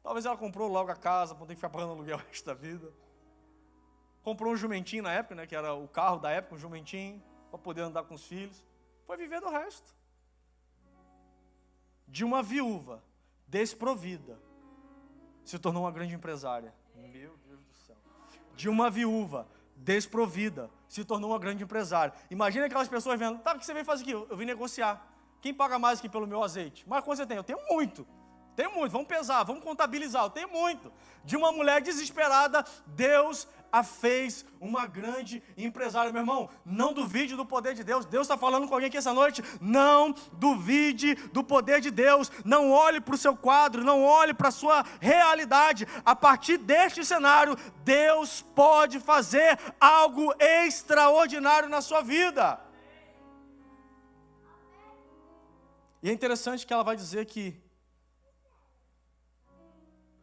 Talvez ela comprou logo a casa, para não ter que ficar pagando aluguel o resto da vida. Comprou um jumentinho na época, né, que era o carro da época, um jumentinho, para poder andar com os filhos. Foi viver do resto. De uma viúva desprovida, se tornou uma grande empresária. Meu Deus do céu. De uma viúva desprovida, se tornou uma grande empresária. Imagina aquelas pessoas vendo, tá, o que você veio fazer aqui? Eu vim negociar. Quem paga mais aqui pelo meu azeite? Mas quanto você tem? Eu tenho muito, vamos pesar, vamos contabilizar, eu tenho muito. De uma mulher desesperada, Deus a fez uma grande empresária. Meu irmão, não duvide do poder de Deus. Deus está falando com alguém aqui essa noite. Não duvide do poder de Deus. Não olhe para o seu quadro, não olhe para a sua realidade. A partir deste cenário, Deus pode fazer algo extraordinário na sua vida. E é interessante que ela vai dizer que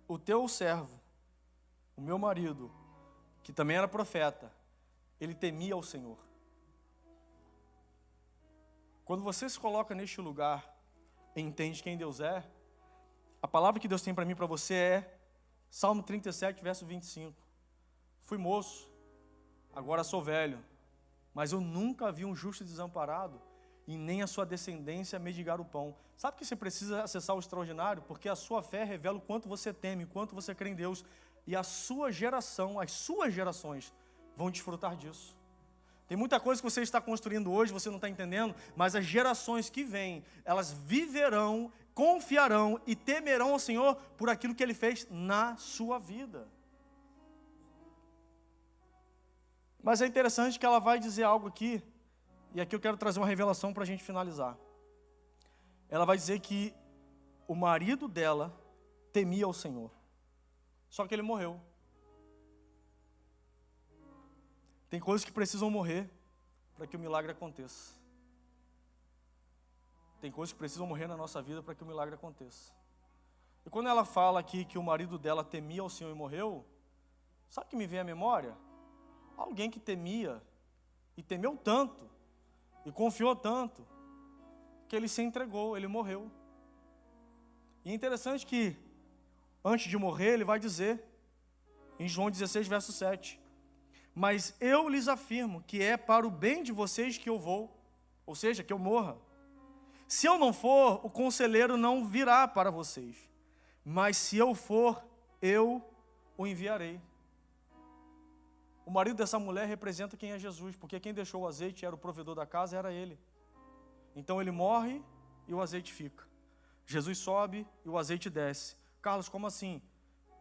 o teu servo, o meu marido, que também era profeta, ele temia ao Senhor. Quando você se coloca neste lugar e entende quem Deus é, a palavra que Deus tem para mim e para você é Salmo 37, verso 25. Fui moço, agora sou velho, mas eu nunca vi um justo desamparado e nem a sua descendência mendigar o pão. Sabe que você precisa acessar o extraordinário? Porque a sua fé revela o quanto você teme, o quanto você crê em Deus. E a sua geração, as suas gerações vão desfrutar disso. Tem muita coisa que você está construindo hoje, você não está entendendo, mas as gerações que vêm, elas viverão, confiarão e temerão ao Senhor por aquilo que Ele fez na sua vida. Mas é interessante que ela vai dizer algo aqui, e aqui eu quero trazer uma revelação para a gente finalizar. Ela vai dizer que o marido dela temia ao Senhor, só que ele morreu. Tem coisas que precisam morrer para que o milagre aconteça. Tem coisas que precisam morrer na nossa vida para que o milagre aconteça. E quando ela fala aqui que o marido dela temia ao Senhor e morreu, sabe o que me vem à memória? Alguém que temia, e temeu tanto, e confiou tanto, que ele se entregou, ele morreu. E é interessante que, antes de morrer, ele vai dizer, em João 16, verso 7, mas eu lhes afirmo que é para o bem de vocês que eu vou, ou seja, que eu morra. Se eu não for, o conselheiro não virá para vocês, mas se eu for, eu o enviarei. O marido dessa mulher representa quem é Jesus, porque quem deixou o azeite era o provedor da casa, era ele. Então ele morre e o azeite fica. Jesus sobe e o azeite desce. Carlos, como assim?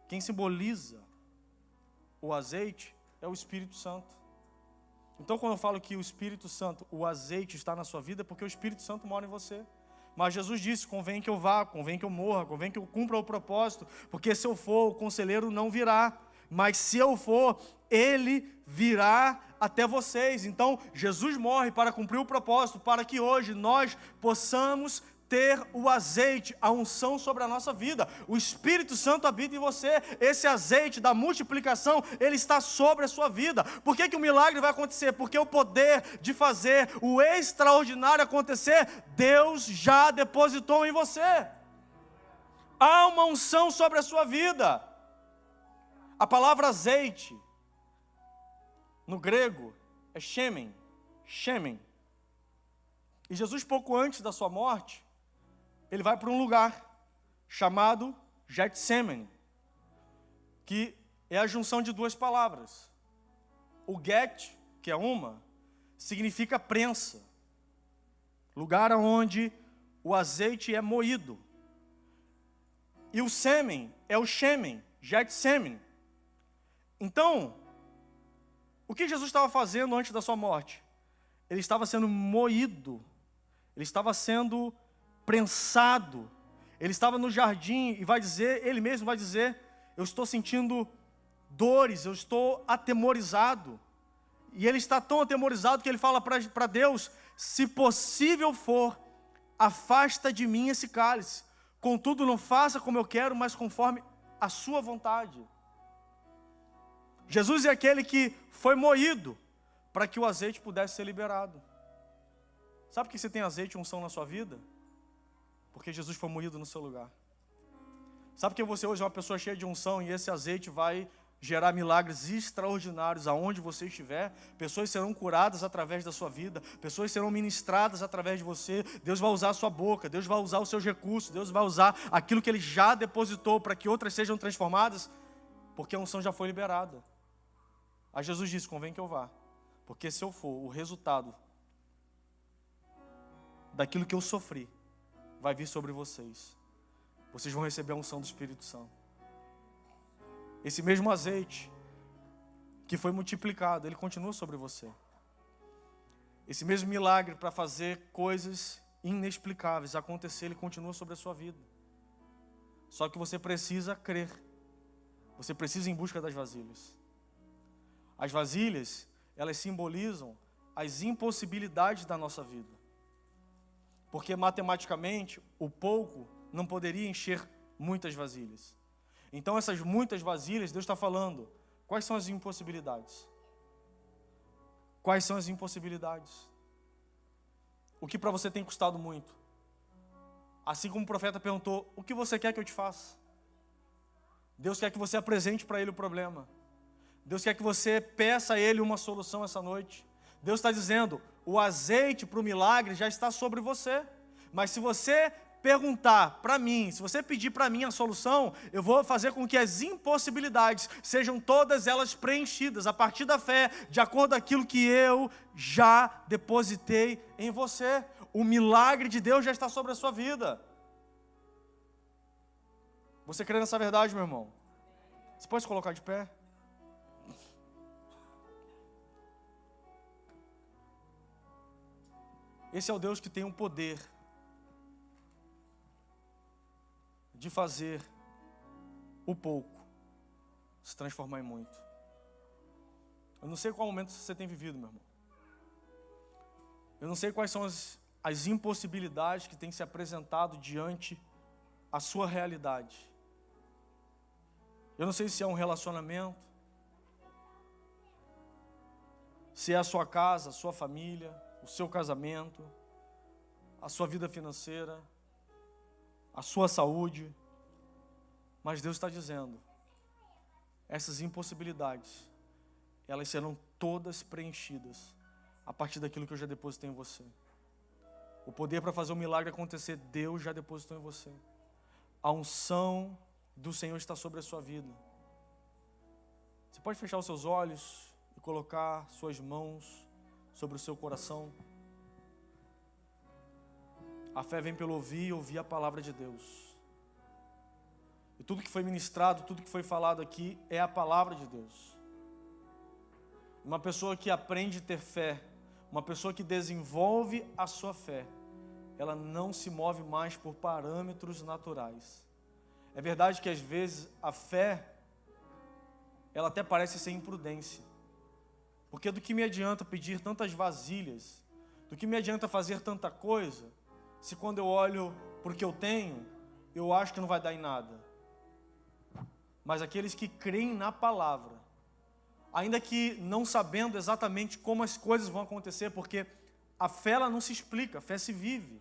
Quem simboliza o azeite é o Espírito Santo. Então quando eu falo que o Espírito Santo, o azeite está na sua vida, é porque o Espírito Santo mora em você. Mas Jesus disse, convém que eu vá, convém que eu morra, convém que eu cumpra o propósito, porque se eu for, o conselheiro não virá. Mas se eu for, ele virá até vocês. Então, Jesus morre para cumprir o propósito, para que hoje nós possamos ter o azeite, a unção sobre a nossa vida. O Espírito Santo habita em você. Esse azeite da multiplicação, ele está sobre a sua vida. Por que o milagre vai acontecer? Porque o poder de fazer o extraordinário acontecer, Deus já depositou em você. Há uma unção sobre a sua vida. A palavra azeite, no grego, é shemen. E Jesus, pouco antes da sua morte, ele vai para um lugar chamado Getsemane, que é a junção de duas palavras. O get, que é uma, significa prensa, lugar onde o azeite é moído. E o sêmen é o shemen, Getsemane. Então, o que Jesus estava fazendo antes da sua morte? Ele estava sendo moído, ele estava sendo prensado, ele estava no jardim e ele mesmo vai dizer, eu estou sentindo dores, eu estou atemorizado. E ele está tão atemorizado que ele fala para Deus, se possível for, afasta de mim esse cálice. Contudo, não faça como eu quero, mas conforme a sua vontade. Jesus é aquele que foi moído para que o azeite pudesse ser liberado. Sabe por que você tem azeite e unção na sua vida? Porque Jesus foi moído no seu lugar. Sabe que você hoje é uma pessoa cheia de unção e esse azeite vai gerar milagres extraordinários aonde você estiver. Pessoas serão curadas através da sua vida, pessoas serão ministradas através de você. Deus vai usar a sua boca, Deus vai usar os seus recursos, Deus vai usar aquilo que Ele já depositou para que outras sejam transformadas, porque a unção já foi liberada. Aí Jesus disse, convém que eu vá, porque se eu for, o resultado daquilo que eu sofri vai vir sobre vocês. Vocês vão receber a unção do Espírito Santo. Esse mesmo azeite que foi multiplicado, ele continua sobre você. Esse mesmo milagre para fazer coisas inexplicáveis acontecer, ele continua sobre a sua vida. Só que você precisa crer. Você precisa ir em busca das vasilhas. As vasilhas, elas simbolizam as impossibilidades da nossa vida. Porque matematicamente, o pouco não poderia encher muitas vasilhas. Então essas muitas vasilhas, Deus está falando, quais são as impossibilidades? Quais são as impossibilidades? O que para você tem custado muito? Assim como o profeta perguntou, o que você quer que eu te faça? Deus quer que você apresente para Ele o problema. Deus quer que você peça a Ele uma solução essa noite. Deus está dizendo, o azeite para o milagre já está sobre você. Mas se você perguntar para mim, se você pedir para mim a solução, eu vou fazer com que as impossibilidades sejam todas elas preenchidas a partir da fé, de acordo com aquilo que eu já depositei em você. O milagre de Deus já está sobre a sua vida. Você crê nessa verdade, meu irmão? Você pode se colocar de pé? Esse é o Deus que tem o poder de fazer o pouco se transformar em muito. Eu não sei qual momento você tem vivido, meu irmão. Eu não sei quais são as impossibilidades que têm se apresentado diante a sua realidade. Eu não sei se é um relacionamento, se é a sua casa, a sua família, o seu casamento, a sua vida financeira, a sua saúde, mas Deus está dizendo, essas impossibilidades, elas serão todas preenchidas a partir daquilo que eu já depositei em você. O poder para fazer o milagre acontecer, Deus já depositou em você. A unção do Senhor está sobre a sua vida. Você pode fechar os seus olhos e colocar suas mãos sobre o seu coração. A fé vem pelo ouvir e ouvir a palavra de Deus. E tudo que foi ministrado, tudo que foi falado aqui é a palavra de Deus. Uma pessoa que aprende a ter fé, uma pessoa que desenvolve a sua fé, ela não se move mais por parâmetros naturais. É verdade que às vezes a fé, ela até parece ser imprudência. Porque do que me adianta pedir tantas vasilhas, do que me adianta fazer tanta coisa, se quando eu olho porque eu tenho, eu acho que não vai dar em nada. Mas aqueles que creem na palavra, ainda que não sabendo exatamente como as coisas vão acontecer, porque a fé ela não se explica, a fé se vive.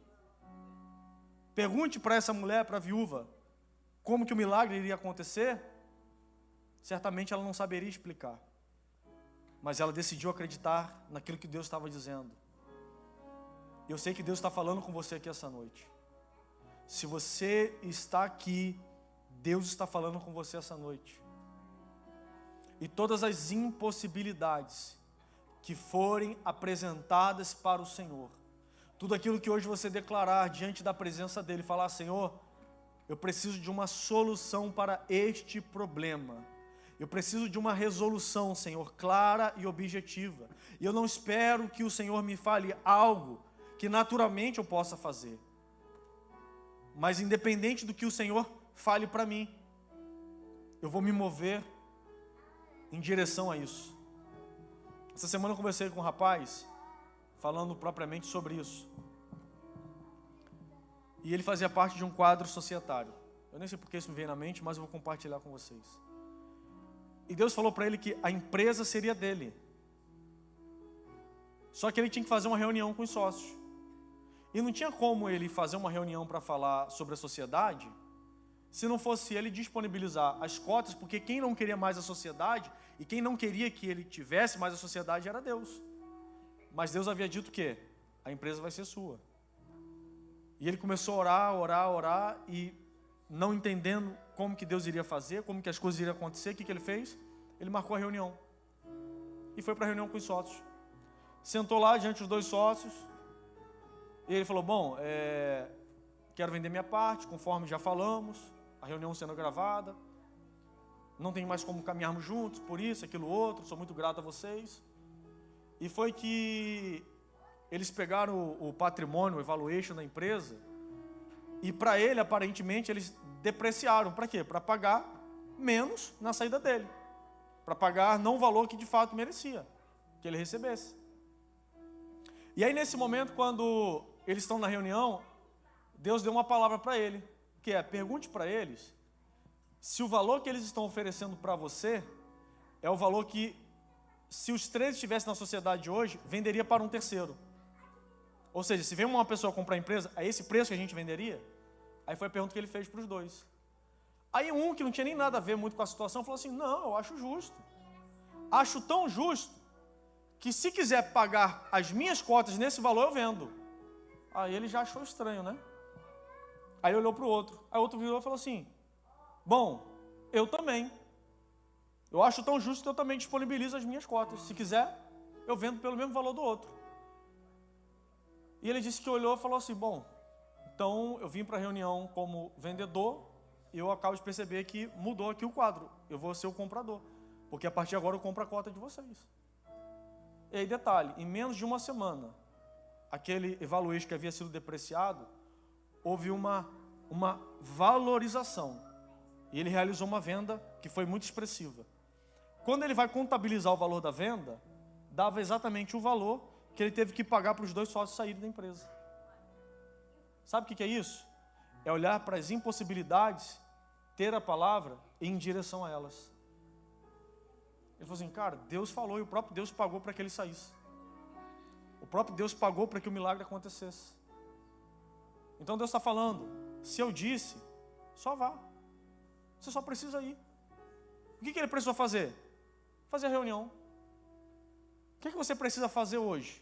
Pergunte para essa mulher, para a viúva, como que o milagre iria acontecer, certamente ela não saberia explicar. Mas ela decidiu acreditar naquilo que Deus estava dizendo. E eu sei que Deus está falando com você aqui essa noite. Se você está aqui, Deus está falando com você essa noite. E todas as impossibilidades que forem apresentadas para o Senhor, tudo aquilo que hoje você declarar diante da presença dEle, falar, Senhor, eu preciso de uma solução para este problema. Eu preciso de uma resolução, Senhor, clara e objetiva. E eu não espero que o Senhor me fale algo que naturalmente eu possa fazer. Mas independente do que o Senhor fale para mim, eu vou me mover em direção a isso. Essa semana eu conversei com um rapaz, falando propriamente sobre isso. E ele fazia parte de um quadro societário. Eu nem sei porque isso me veio na mente, mas eu vou compartilhar com vocês. E Deus falou para ele que a empresa seria dele. Só que ele tinha que fazer uma reunião com os sócios. E não tinha como ele fazer uma reunião para falar sobre a sociedade, se não fosse ele disponibilizar as cotas, porque quem não queria mais a sociedade, e quem não queria que ele tivesse mais a sociedade era Deus. Mas Deus havia dito que a empresa vai ser sua. E ele começou a orar, e não entendendo como que Deus iria fazer, como que as coisas iriam acontecer, o que ele fez? Ele marcou a reunião. E foi para a reunião com os sócios. Sentou lá diante dos dois sócios, e ele falou, bom, quero vender minha parte, conforme já falamos, a reunião sendo gravada, não tem mais como caminharmos juntos, por isso, aquilo outro, sou muito grato a vocês. E foi que eles pegaram o patrimônio, o evaluation da empresa, e para ele, aparentemente, eles depreciaram. Para quê? Para pagar menos na saída dele. Para pagar não o valor que de fato merecia, que ele recebesse. E aí nesse momento, quando eles estão na reunião, Deus deu uma palavra para ele, que é, pergunte para eles se o valor que eles estão oferecendo para você é o valor que, se os três estivessem na sociedade hoje, venderia para um terceiro. Ou seja, se vem uma pessoa comprar a empresa, é esse preço que a gente venderia? Aí foi a pergunta que ele fez para os dois. Aí um que não tinha nem nada a ver muito com a situação, falou assim, não, eu acho justo. Acho tão justo que se quiser pagar as minhas cotas nesse valor, eu vendo. Aí ele já achou estranho, né? Aí olhou para o outro. Aí o outro virou e falou assim, bom, eu também. Eu acho tão justo que eu também disponibilizo as minhas cotas. Se quiser, eu vendo pelo mesmo valor do outro. E ele disse que olhou e falou assim, bom, então eu vim para a reunião como vendedor e eu acabo de perceber que mudou aqui o quadro. Eu vou ser o comprador, porque a partir de agora eu compro a cota de vocês. E aí, detalhe, em menos de uma semana, aquele valuation que havia sido depreciado, houve uma valorização. E ele realizou uma venda que foi muito expressiva. Quando ele vai contabilizar o valor da venda, dava exatamente o valor que ele teve que pagar para os 2 sócios saírem da empresa. Sabe o que é isso? É olhar para as impossibilidades, ter a palavra e ir em direção a elas. Ele falou assim, cara, Deus falou e o próprio Deus pagou para que ele saísse. O próprio Deus pagou para que o milagre acontecesse. Então Deus está falando, se eu disse, só vá. Você só precisa ir. O que ele precisou fazer? Fazer a reunião. O que você precisa fazer hoje?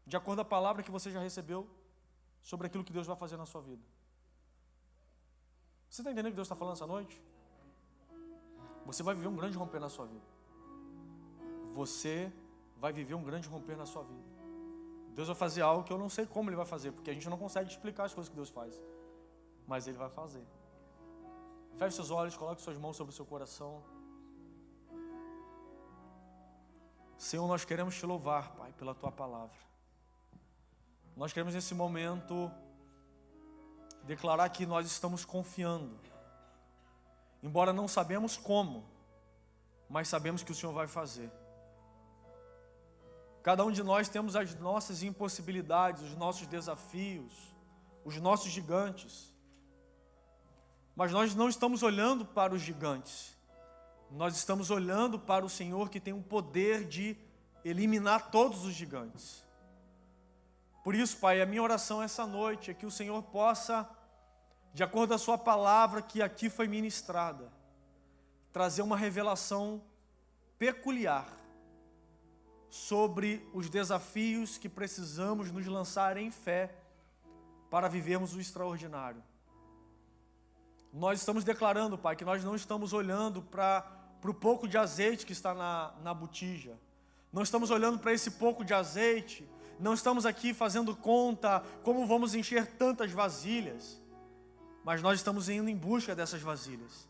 De acordo com a palavra que você já recebeu sobre aquilo que Deus vai fazer na sua vida. Você está entendendo o que Deus está falando essa noite? Você vai viver um grande romper na sua vida. Você vai viver um grande romper na sua vida. Deus vai fazer algo que eu não sei como Ele vai fazer, porque a gente não consegue explicar as coisas que Deus faz. Mas Ele vai fazer. Feche seus olhos, coloque suas mãos sobre o seu coração. Senhor, nós queremos Te louvar, Pai, pela Tua palavra. Nós queremos nesse momento declarar que nós estamos confiando. Embora não sabemos como, mas sabemos que o Senhor vai fazer. Cada um de nós temos as nossas impossibilidades, os nossos desafios, os nossos gigantes. Mas nós não estamos olhando para os gigantes. Nós estamos olhando para o Senhor que tem o poder de eliminar todos os gigantes. Por isso, Pai, a minha oração essa noite é que o Senhor possa, de acordo com a Sua palavra que aqui foi ministrada, trazer uma revelação peculiar sobre os desafios que precisamos nos lançar em fé para vivermos o extraordinário. Nós estamos declarando, Pai, que nós não estamos olhando para o pouco de azeite que está na botija. Não estamos olhando para esse pouco de azeite. Não estamos aqui fazendo conta como vamos encher tantas vasilhas. Mas nós estamos indo em busca dessas vasilhas.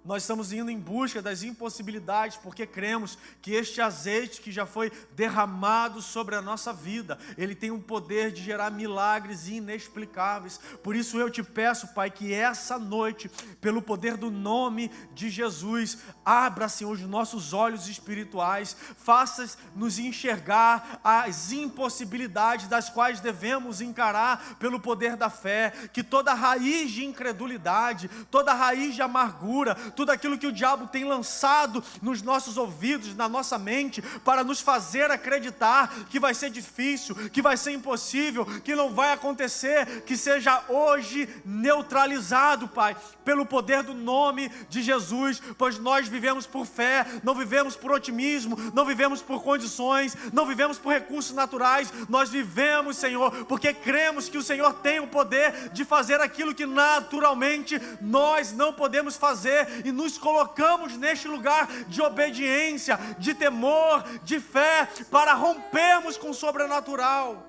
Nós estamos indo em busca das impossibilidades, porque cremos que este azeite que já foi derramado sobre a nossa vida, ele tem um poder de gerar milagres inexplicáveis. Por isso eu te peço, Pai, que essa noite, pelo poder do nome de Jesus, abra, Senhor, os nossos olhos espirituais, faça-nos enxergar as impossibilidades das quais devemos encarar pelo poder da fé, que toda raiz de incredulidade, toda raiz de amargura, tudo aquilo que o diabo tem lançado nos nossos ouvidos, na nossa mente, para nos fazer acreditar que vai ser difícil, que vai ser impossível, que não vai acontecer, que seja hoje neutralizado, Pai, pelo poder do nome de Jesus, pois nós vivemos por fé, não vivemos por otimismo, não vivemos por condições, não vivemos por recursos naturais, nós vivemos, Senhor, porque cremos que o Senhor tem o poder de fazer aquilo que naturalmente nós não podemos fazer, e nos colocamos neste lugar de obediência, de temor, de fé, para rompermos com o sobrenatural.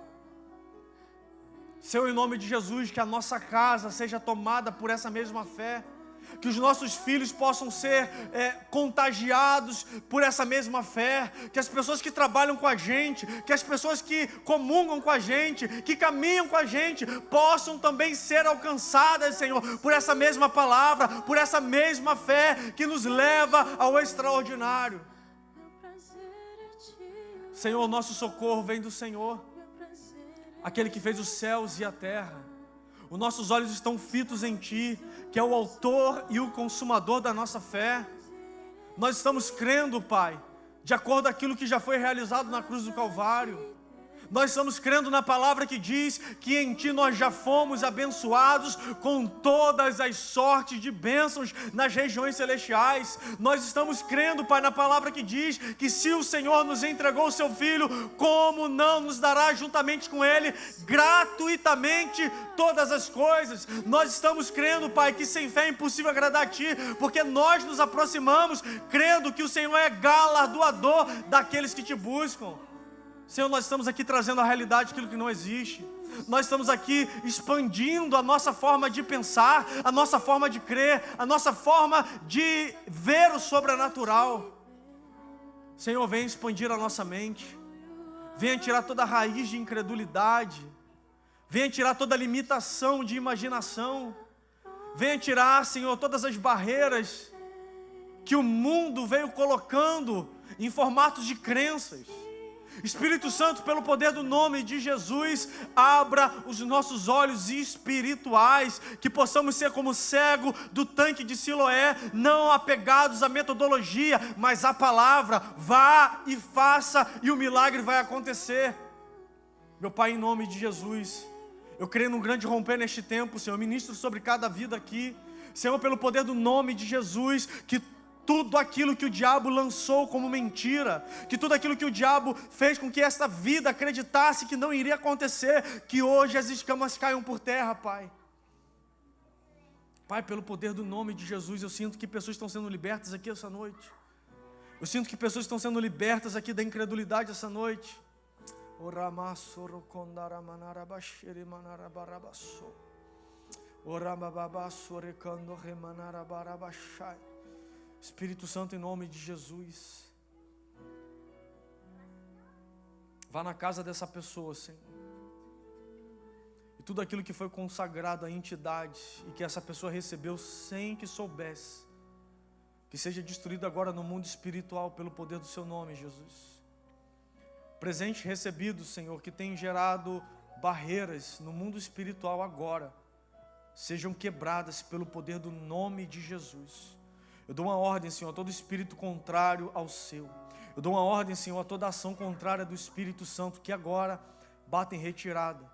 Senhor, em nome de Jesus, que a nossa casa seja tomada por essa mesma fé, que os nossos filhos possam ser contagiados por essa mesma fé, que as pessoas que trabalham com a gente, que as pessoas que comungam com a gente, que caminham com a gente, possam também ser alcançadas, Senhor, por essa mesma palavra, por essa mesma fé que nos leva ao extraordinário. Senhor, o nosso socorro vem do Senhor, aquele que fez os céus e a terra. Os nossos olhos estão fitos em Ti, que é o autor e o consumador da nossa fé. Nós estamos crendo, Pai, de acordo com aquilo que já foi realizado na cruz do Calvário. Nós estamos crendo na palavra que diz que em Ti nós já fomos abençoados com todas as sortes de bênçãos nas regiões celestiais. Nós estamos crendo, Pai, na palavra que diz que se o Senhor nos entregou o Seu Filho, como não nos dará juntamente com Ele, gratuitamente, todas as coisas? Nós estamos crendo, Pai, que sem fé é impossível agradar a Ti, porque nós nos aproximamos crendo que o Senhor é galardoador daqueles que Te buscam. Senhor, nós estamos aqui trazendo a realidade aquilo que não existe. Nós estamos aqui expandindo a nossa forma de pensar, a nossa forma de crer, a nossa forma de ver o sobrenatural. Senhor, venha expandir a nossa mente. Venha tirar toda a raiz de incredulidade. Venha tirar toda a limitação de imaginação. Venha tirar, Senhor, todas as barreiras que o mundo veio colocando em formatos de crenças. Espírito Santo, pelo poder do nome de Jesus, abra os nossos olhos espirituais, que possamos ser como o cego do tanque de Siloé, não apegados à metodologia, mas à palavra. Vá e faça, e o milagre vai acontecer. Meu Pai, em nome de Jesus, eu creio num grande romper neste tempo, Senhor. Ministro sobre cada vida aqui, Senhor, pelo poder do nome de Jesus, que tudo aquilo que o diabo lançou como mentira, que tudo aquilo que o diabo fez com que esta vida acreditasse que não iria acontecer, que hoje as escamas caiam por terra, Pai. Pai, pelo poder do nome de Jesus, eu sinto que pessoas estão sendo libertas aqui essa noite. Eu sinto que pessoas estão sendo libertas aqui da incredulidade essa noite. Espírito Santo, em nome de Jesus, vá na casa dessa pessoa, Senhor, e tudo aquilo que foi consagrado à entidade e que essa pessoa recebeu sem que soubesse, que seja destruído agora no mundo espiritual pelo poder do Seu nome, Jesus. Presente recebido, Senhor, que tem gerado barreiras no mundo espiritual agora, sejam quebradas pelo poder do nome de Jesus. Eu dou uma ordem, Senhor, a todo espírito contrário ao Seu. Eu dou uma ordem, Senhor, a toda ação contrária do Espírito Santo, que agora bata em retirada.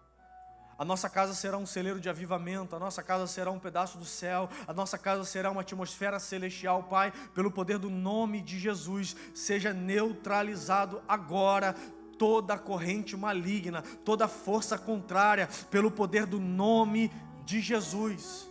A nossa casa será um celeiro de avivamento, a nossa casa será um pedaço do céu, a nossa casa será uma atmosfera celestial, Pai, pelo poder do nome de Jesus. Seja neutralizado agora toda corrente maligna, toda força contrária, pelo poder do nome de Jesus.